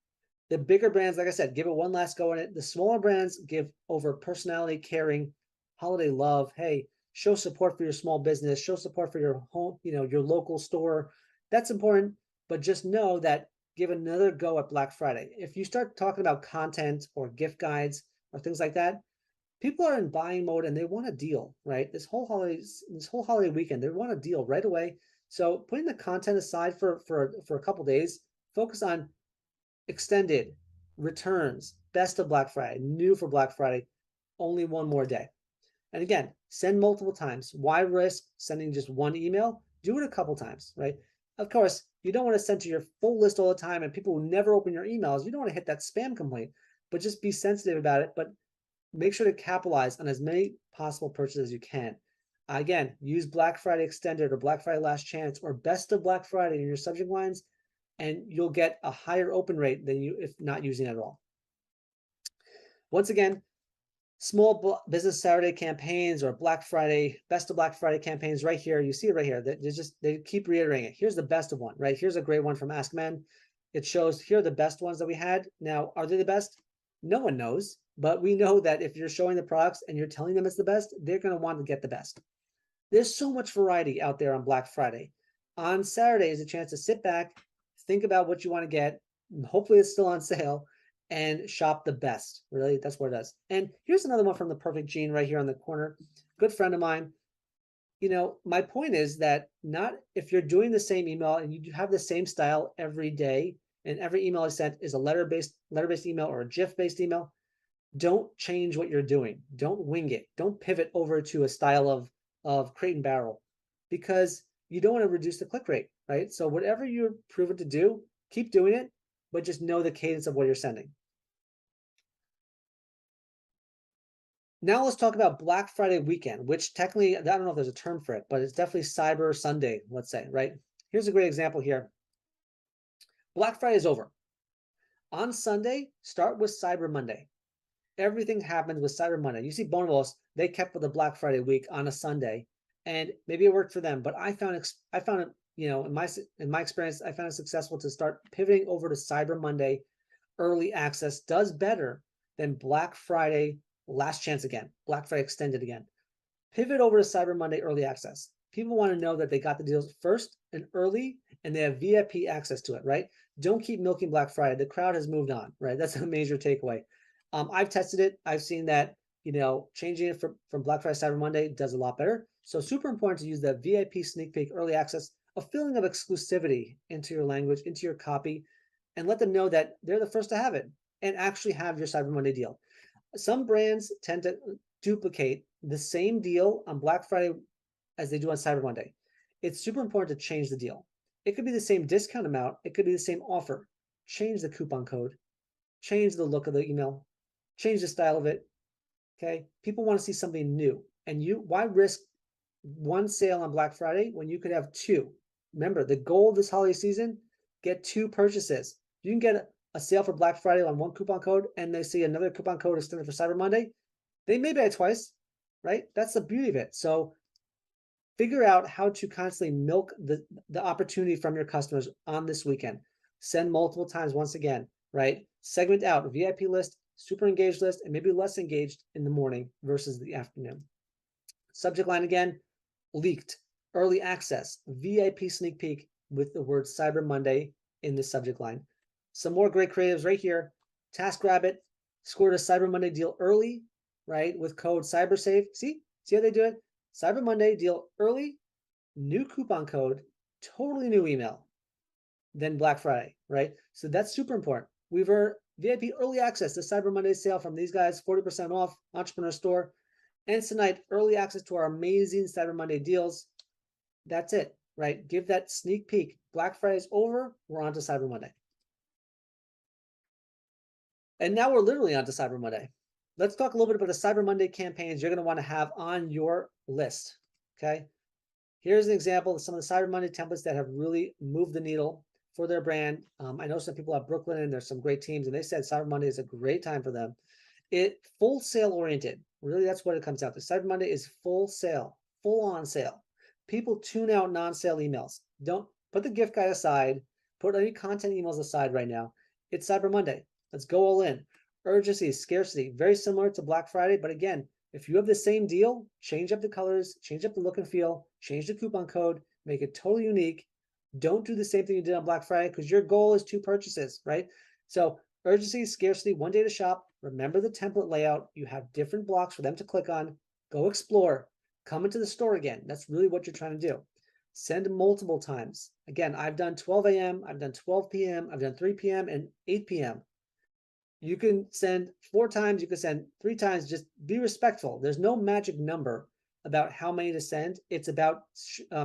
S1: The bigger brands, like I said, give it one last go at it. The smaller brands give over personality, caring, holiday love. Hey, show support for your small business, show support for your home, you know, your local store. That's important, but just know that give another go at Black Friday. If you start talking about content or gift guides or things like that, people are in buying mode and they want a deal, right? This whole holiday weekend, they want a deal right away. So putting the content aside for a couple days, focus on extended returns, best of Black Friday, new for Black Friday, only one more day. And again, send multiple times. Why risk sending just one email? Do it a couple times, right? Of course, you don't want to send to your full list all the time and people who never open your emails. You don't want to hit that spam complaint, but just be sensitive about it. But make sure to capitalize on as many possible purchases as you can. Again, use Black Friday Extended or Black Friday Last Chance or Best of Black Friday in your subject lines, and you'll get a higher open rate than you if not using it at all. Once again, Small Business Saturday campaigns or Black Friday, Best of Black Friday campaigns right here. You see it right here. They keep reiterating it. Here's the best of one, right? Here's a great one from Ask Men. It shows here are the best ones that we had. Now, are they the best? No one knows, but we know that if you're showing the products and you're telling them it's the best, they're going to want to get the best. There's so much variety out there on Black Friday. On Saturday is a chance to sit back, think about what you want to get. Hopefully it's still on sale and shop the best. Really, that's what it does. And here's another one from the Perfect Gene right here on the corner. Good friend of mine. You know, my point is that not if you're doing the same email and you have the same style every day, and every email I sent is a letter-based email or a GIF-based email, don't change what you're doing. Don't wing it. Don't pivot over to a style of Crate and Barrel because you don't want to reduce the click rate, right? So whatever you're proven to do, keep doing it, but just know the cadence of what you're sending. Now let's talk about Black Friday weekend, which technically, I don't know if there's a term for it, but it's definitely Cyber Sunday, let's say, right? Here's a great example here. Black Friday is over. On Sunday, start with Cyber Monday. Everything happens with Cyber Monday. You see Bonobos, they kept with the Black Friday week on a Sunday, and maybe it worked for them, but I found it, you know, in my experience, I found it successful to start pivoting over to Cyber Monday. Early access does better than Black Friday last chance again, Black Friday extended again. Pivot over to Cyber Monday early access. People want to know that they got the deals first and early and they have VIP access to it, right? Don't keep milking Black Friday. The crowd has moved on, right? That's a major takeaway. I've tested it. I've seen that, you know, changing it from Black Friday Cyber Monday does a lot better. So super important to use the VIP sneak peek early access a feeling of exclusivity into your language, into your copy, and let them know that they're the first to have it and actually have your Cyber Monday deal. Some brands tend to duplicate the same deal on Black Friday as they do on Cyber Monday. It's super important to change the deal. It could be the same discount amount. It could be the same offer. Change the coupon code, change the look of the email, change the style of it. Okay. People want to see something new. And why risk one sale on Black Friday when you could have two? Remember, the goal of this holiday season, get two purchases. You can get a sale for Black Friday on one coupon code and they see another coupon code extended for Cyber Monday. They may buy it twice, right? That's the beauty of it. So figure out how to constantly milk the opportunity from your customers on this weekend. Send multiple times once again, right? Segment out VIP list, super engaged list, and maybe less engaged in the morning versus the afternoon. Subject line again, leaked, early access, VIP sneak peek with the word Cyber Monday in the subject line. Some more great creatives right here. TaskRabbit scored a Cyber Monday deal early, right? With code CyberSave. See how they do it? Cyber Monday deal early, new coupon code, totally new email than Black Friday, right? So that's super important. We've heard VIP early access to Cyber Monday sale from these guys, 40% off, Entrepreneur Store. And tonight, early access to our amazing Cyber Monday deals. That's it, right? Give that sneak peek. Black Friday's over. We're on to Cyber Monday. And now we're literally on to Cyber Monday. Let's talk a little bit about the Cyber Monday campaigns you're going to want to have on your list, okay? Here's an example of some of the Cyber Monday templates that have really moved the needle for their brand. I know some people at Brooklyn, and there's some great teams, and they said Cyber Monday is a great time for them. Full sale oriented. Really, that's what it comes down to. Cyber Monday is full sale, full on sale. People tune out non-sale emails. Don't put the gift guide aside. Put any content emails aside right now. It's Cyber Monday. Let's go all in. Urgency, scarcity, very similar to Black Friday. But again, if you have the same deal, change up the colors, change up the look and feel, change the coupon code, make it totally unique. Don't do the same thing you did on Black Friday because your goal is 2 purchases, right? So urgency, scarcity, 1 day to shop. Remember the template layout. You have different blocks for them to click on. Go explore. Come into the store again. That's really what you're trying to do. Send multiple times. Again, I've done 12 a.m., I've done 12 p.m., I've done 3 p.m. and 8 p.m. You can send 4 times, you can send 3 times, just be respectful. There's no magic number about how many to send. It's about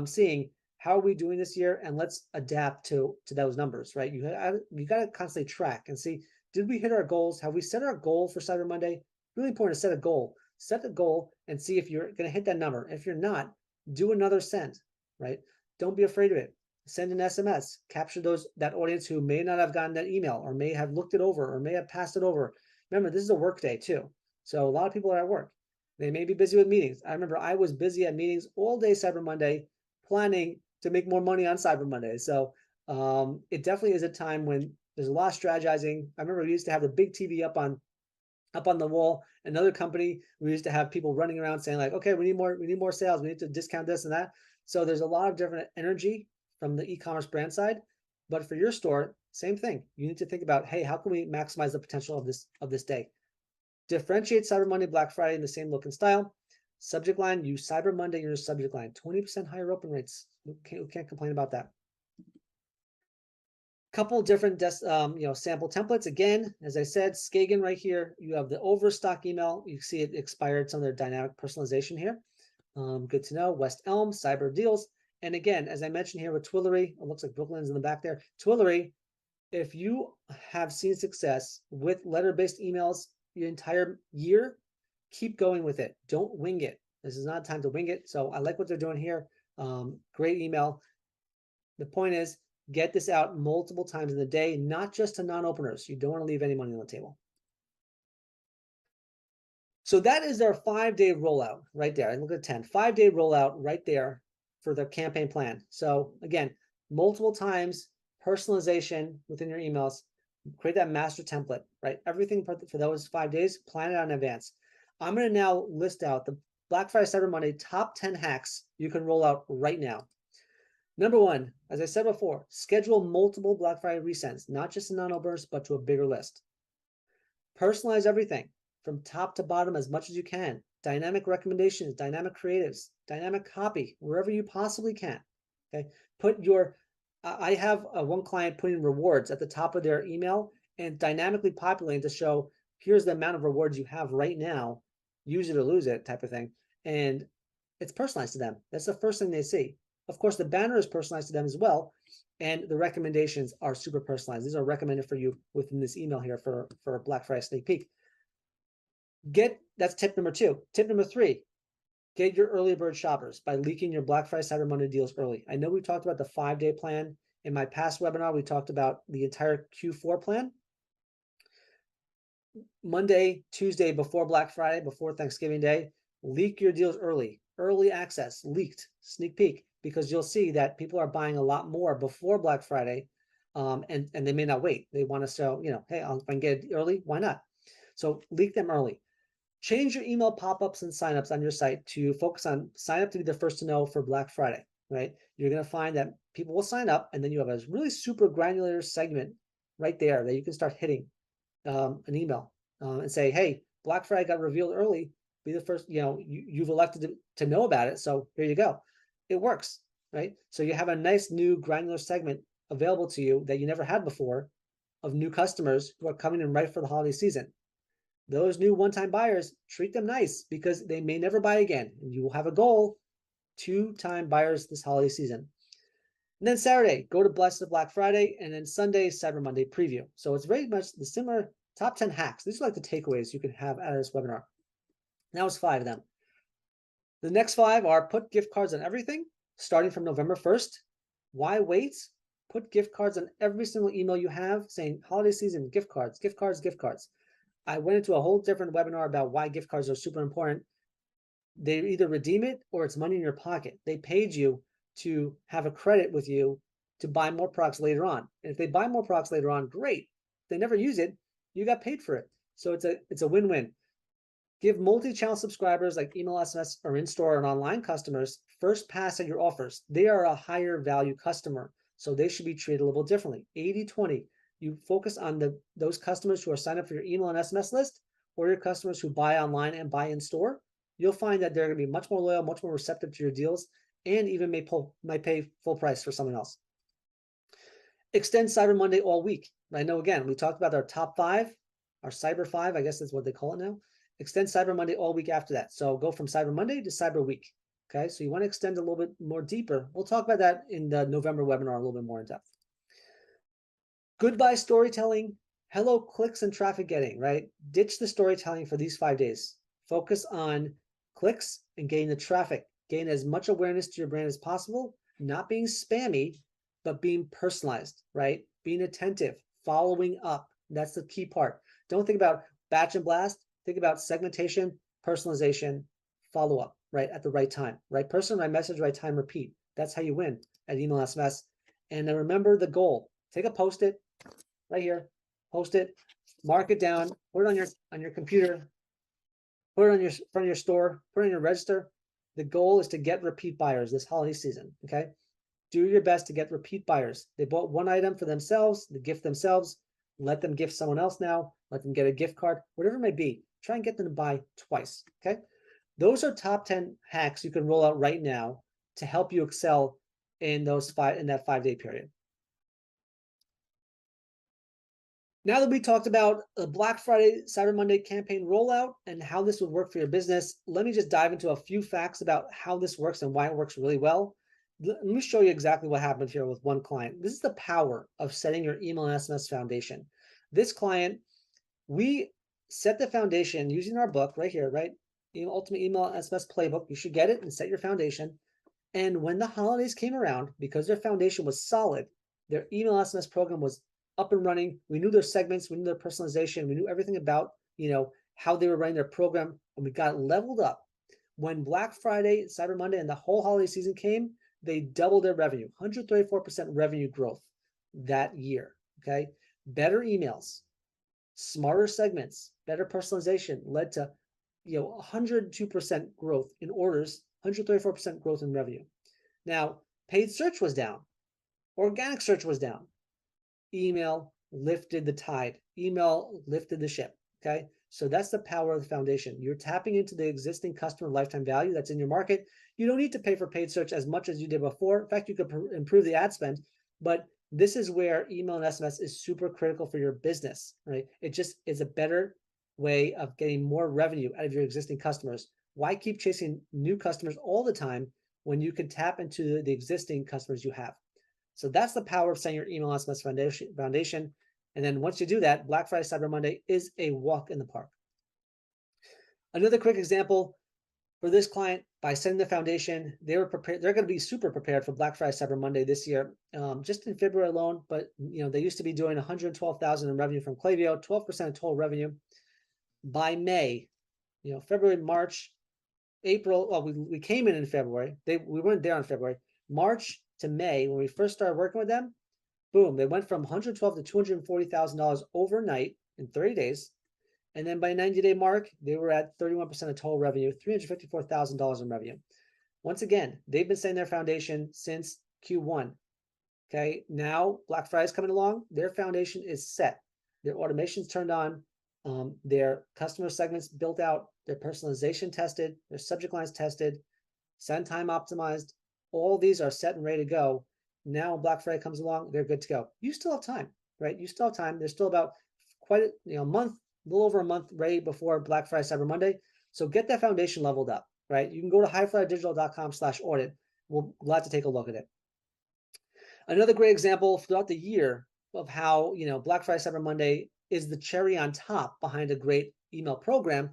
S1: seeing how are we doing this year, and let's adapt to those numbers, right? You got to constantly track and see, did we hit our goals? Have we set our goal for Cyber Monday? Really important to set a goal. Set a goal and see if you're going to hit that number. If you're not, do another send, right? Don't be afraid of it. Send an SMS, capture that audience who may not have gotten that email or may have looked it over or may have passed it over. Remember, this is a work day too. So a lot of people are at work. They may be busy with meetings. I remember I was busy at meetings all day Cyber Monday, planning to make more money on Cyber Monday. So it definitely is a time when there's a lot of strategizing. I remember we used to have the big TV up on the wall. Another company, we used to have people running around saying like, okay, we need more sales. We need to discount this and that. So there's a lot of different energy from the e-commerce brand side. But for your store, same thing. You need to think about, hey, how can we maximize the potential of this day? Differentiate Cyber Monday, Black Friday in the same look and style. Subject line, use Cyber Monday in your subject line. 20% higher open rates. We can't complain about that. Couple different sample templates. Again, as I said, Skagen right here. You have the overstock email. You see it expired, some of their dynamic personalization here. Good to know. West Elm, Cyber Deals. And again, as I mentioned here with Twillery, it looks like Brooklyn's in the back there. Twillery, if you have seen success with letter-based emails your entire year, keep going with it. Don't wing it. This is not time to wing it. So I like what they're doing here. Great email. The point is, get this out multiple times in the day, not just to non-openers. You don't want to leave any money on the table. So that is their 5-day rollout right there. I look at 10. 5-day rollout right there for the campaign plan. So again, multiple times, personalization within your emails, create that master template, right? Everything for those 5 days, plan it out in advance. I'm going to now list out the Black Friday Cyber Monday top 10 hacks you can roll out right now. Number 1, as I said before, schedule multiple Black Friday resends, not just to non-openers, but to a bigger list. Personalize everything from top to bottom as much as you can. Dynamic recommendations, dynamic creatives, dynamic copy, wherever you possibly can. Okay, put your, I have one client putting rewards at the top of their email and dynamically populating to show, here's the amount of rewards you have right now, use it or lose it type of thing. And it's personalized to them. That's the first thing they see. Of course, the banner is personalized to them as well. And the recommendations are super personalized. These are recommended for you within this email here for a Black Friday sneak peek. That's tip number 2. Tip number 3, get your early bird shoppers by leaking your Black Friday Cyber Monday deals early. I know we talked about the 5-day plan. In my past webinar, we talked about the entire Q4 plan. Monday, Tuesday, before Black Friday, before Thanksgiving Day, leak your deals early. Early access, leaked, sneak peek, because you'll see that people are buying a lot more before Black Friday, and they may not wait. They want to sell, hey, if I can get it early, why not? So leak them early. Change your email pop-ups and signups on your site to focus on sign up to be the first to know for Black Friday, right? You're going to find that people will sign up, and then you have a really super granular segment right there that you can start hitting an email and say, hey, Black Friday got revealed early. Be the first, you've elected to know about it. So here you go. It works, right? So you have a nice new granular segment available to you that you never had before of new customers who are coming in right for the holiday season. Those new one-time buyers, treat them nice because they may never buy again. And you will have a goal, 2-time buyers this holiday season. And then Saturday, go to Blessed Black Friday, and then Sunday, Cyber Monday preview. So it's very much the similar top 10 hacks. These are like the takeaways you can have out of this webinar. That was 5 of them. The next 5 are put gift cards on everything, starting from November 1st. Why wait? Put gift cards on every single email you have saying holiday season, gift cards, gift cards, gift cards. I went into a whole different webinar about why gift cards are super important. They either redeem it or it's money in your pocket. They paid you to have a credit with you to buy more products later on. And if they buy more products later on, great. If they never use it, you got paid for it. So it's a win-win. Give multi-channel subscribers like email, SMS, or in-store and online customers first pass at your offers. They are a higher value customer, so they should be treated a little differently. 80-20. You focus on those customers who are signed up for your email and SMS list, or your customers who buy online and buy in store. You'll find that they're going to be much more loyal, much more receptive to your deals, and even might pay full price for something else. Extend Cyber Monday all week. I know, again, we talked about our top 5, our Cyber 5, I guess that's what they call it now. Extend Cyber Monday all week after that. So go from Cyber Monday to Cyber Week. Okay, so you want to extend a little bit more deeper. We'll talk about that in the November webinar a little bit more in depth. Goodbye storytelling. Hello clicks and traffic getting, right? Ditch the storytelling for these 5 days. Focus on clicks and getting the traffic. Gain as much awareness to your brand as possible, not being spammy, but being personalized, right? Being attentive, following up. That's the key part. Don't think about batch and blast. Think about segmentation, personalization, follow up, right? At the right time, right person, right message, right time, repeat. That's how you win at email SMS. And then remember the goal. Take a Post-it right here, post it, mark it down, put it on your computer, put it on your front of your store, put it on your register. The goal is to get repeat buyers this holiday season. Okay, do your best to get repeat buyers. They bought one item for themselves, the gift themselves. Let them gift someone else now. Let them get a gift card, whatever it may be. Try and get them to buy twice. Okay, those are top 10 hacks you can roll out right now to help you excel in that 5-day period. Now that we talked about the Black Friday, Cyber Monday campaign rollout and how this would work for your business, let me just dive into a few facts about how this works and why it works really well. Let me show you exactly what happened here with one client. This is the power of setting your email and SMS foundation. This client, we set the foundation using our book right here, right? Ultimate Email and SMS Playbook. You should get it and set your foundation. And when the holidays came around, because their foundation was solid, their email SMS program was up and running. We knew their segments, we knew their personalization, we knew everything about, how they were running their program, and we got leveled up. When Black Friday, Cyber Monday, and the whole holiday season came, they doubled their revenue, 134% revenue growth that year. Okay, better emails, smarter segments, better personalization led to 102% growth in orders, 134% growth in revenue. Now, paid search was down, organic search was down. Email lifted the tide. Email lifted the ship. Okay, So that's the power of the foundation. You're tapping into the existing customer lifetime value that's in your market. You don't need to pay for paid search as much as you did before. In fact, you could improve the ad spend, but this is where email and SMS is super critical for your business, right? It just is a better way of getting more revenue out of your existing customers. Why keep chasing new customers all the time when you can tap into the existing customers you have? So that's the power of setting your email SMS foundation. And then once you do that, Black Friday, Cyber Monday is a walk in the park. Another quick example for this client, by setting the foundation, they were prepared. They're going to be super prepared for Black Friday, Cyber Monday this year, just in February alone. But they used to be doing 112,000 in revenue from Klaviyo, 12% of total revenue. By May, February, March, April. Well, we came in February. We weren't there in February. March to May, when we first started working with them, boom, they went from 112 to $240,000 overnight in 30 days. And then by 90-day mark, they were at 31% of total revenue, $354,000 in revenue. Once again, they've been setting their foundation since Q1. Okay, now Black Friday is coming along. Their foundation is set. Their automation's turned on. Their customer segments built out. Their personalization tested. Their subject lines tested. Send time optimized. All these are set and ready to go. Now when Black Friday comes along, they're good to go. You still have time, right? You still have time. There's still about quite a month, a little over a month ready before Black Friday, Cyber Monday. So get that foundation leveled up, right? You can go to highflydigital.com/audit. We're glad to take a look at it. Another great example throughout the year of how, Black Friday, Cyber Monday is the cherry on top behind a great email program.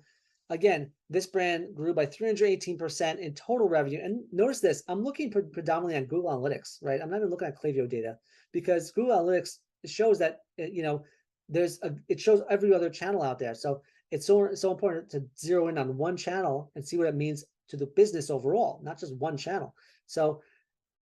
S1: Again, this brand grew by 318% in total revenue. And notice this, I'm looking predominantly on Google Analytics, right? I'm not even looking at Klaviyo data, because Google Analytics shows that, it shows every other channel out there. So it's so important to zero in on one channel and see what it means to the business overall, not just one channel. So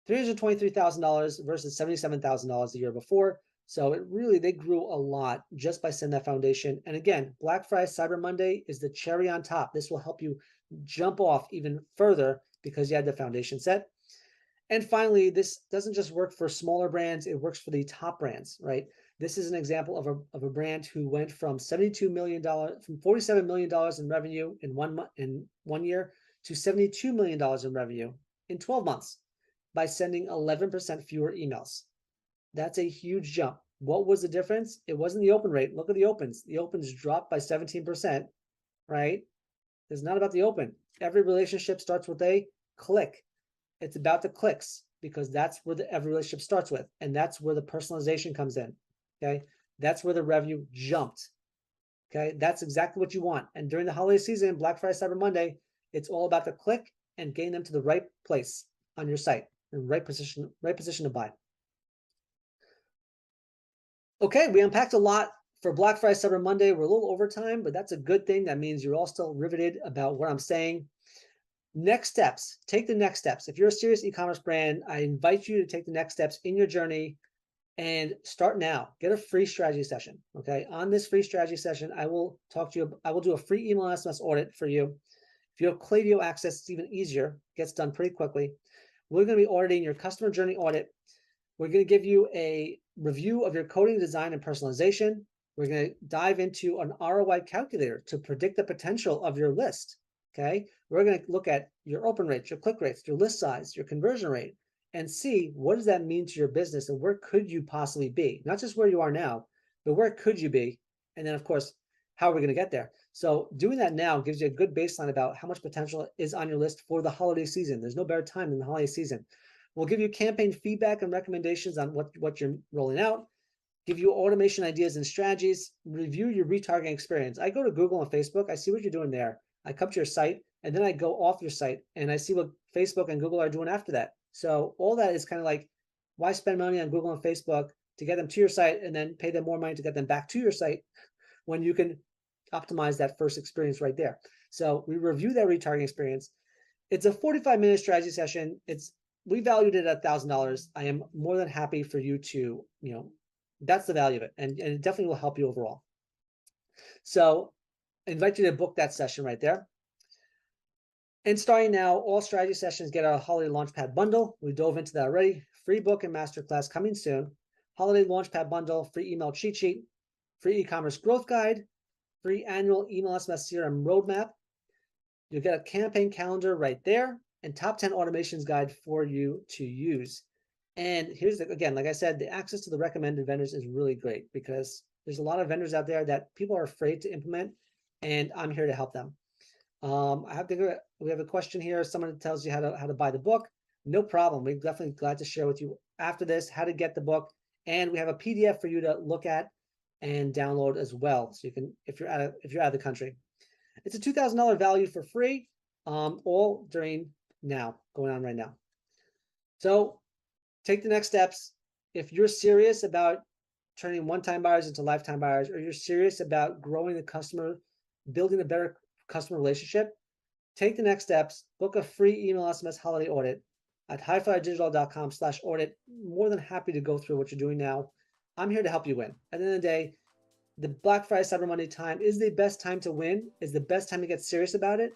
S1: $323,000 versus $77,000 the year before. So they grew a lot just by setting that foundation. And again, Black Friday, Cyber Monday is the cherry on top. This will help you jump off even further because you had the foundation set. And finally, this doesn't just work for smaller brands, it works for the top brands, right? This is an example of a brand who went from $47 million in revenue in 1 year to $72 million in revenue in 12 months by sending 11% fewer emails. That's a huge jump. What was the difference? It wasn't the open rate. Look at the opens. The opens dropped by 17%, right? It's not about the open. Every relationship starts with a click. It's about the clicks, because that's where every relationship starts with. And that's where the personalization comes in, okay? That's where the revenue jumped, okay? That's exactly what you want. And during the holiday season, Black Friday, Cyber Monday, it's all about the click and getting them to the right place on your site, in right position to buy. Okay, we unpacked a lot for Black Friday, Cyber Monday. We're a little over time, but that's a good thing. That means you're all still riveted about what I'm saying. Next steps, take the next steps. If you're a serious e-commerce brand, I invite you to take the next steps in your journey and start now. Get a free strategy session, okay? On this free strategy session, I will talk to you. I will do a free email SMS audit for you. If you have Klaviyo access, it's even easier. It gets done pretty quickly. We're going to be auditing your customer journey audit. We're going to give you a review of your coding, design, and personalization. We're going to dive into an ROI calculator to predict the potential of your list, okay? We're going to look at your open rates, your click rates, your list size, your conversion rate, and see what does that mean to your business and where could you possibly be? Not just where you are now, but where could you be? And then, of course, how are we going to get there? So doing that now gives you a good baseline about how much potential is on your list for the holiday season. There's no better time than the holiday season. We'll give you campaign feedback and recommendations on what you're rolling out, give you automation ideas and strategies, review your retargeting experience. I go to Google and Facebook, I see what you're doing there. I come to your site, and then I go off your site, and I see what Facebook and Google are doing after that. So all that is kind of like, why spend money on Google and Facebook to get them to your site and then pay them more money to get them back to your site when you can optimize that first experience right there? So we review that retargeting experience. It's a 45-minute strategy session. We valued it at $1,000. I am more than happy for you to, that's the value of it. And it definitely will help you overall. So I invite you to book that session right there. And starting now, all strategy sessions get our holiday launchpad bundle. We dove into that already. Free book and masterclass coming soon. Holiday launchpad bundle, free email cheat sheet, free e-commerce growth guide, free annual email SMS CRM roadmap. You'll get a campaign calendar right there and top 10 automations guide for you to use. And here's again, like I said, the access to the recommended vendors is really great because there's a lot of vendors out there that people are afraid to implement, and I'm here to help them. We have a question here. Someone tells you how to buy the book. No problem. We're definitely glad to share with you after this how to get the book, and we have a PDF for you to look at and download as well. So you can, if you're out of the country, it's a $2,000 value for free, all during going on right now. So take the next steps. If you're serious about turning one-time buyers into lifetime buyers, or you're serious about growing the customer, building a better customer relationship, take the next steps. Book a free email SMS holiday audit at highflydigital.com/audit. More than happy to go through what you're doing now. I'm here to help you win. At the end of the day, the Black Friday Cyber Monday time is the best time to win, is the best time to get serious about it.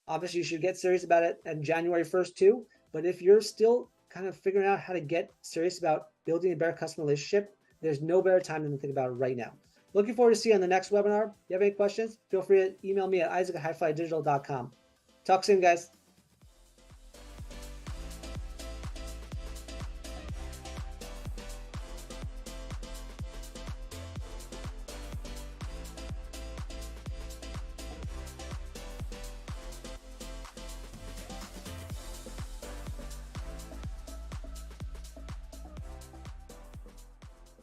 S1: Obviously, you should get serious about it on January 1st too. But if you're still kind of figuring out how to get serious about building a better customer relationship, there's no better time than to think about it right now. Looking forward to seeing you on the next webinar. If you have any questions, feel free to email me at isaac@highflydigital.com. Talk soon, guys.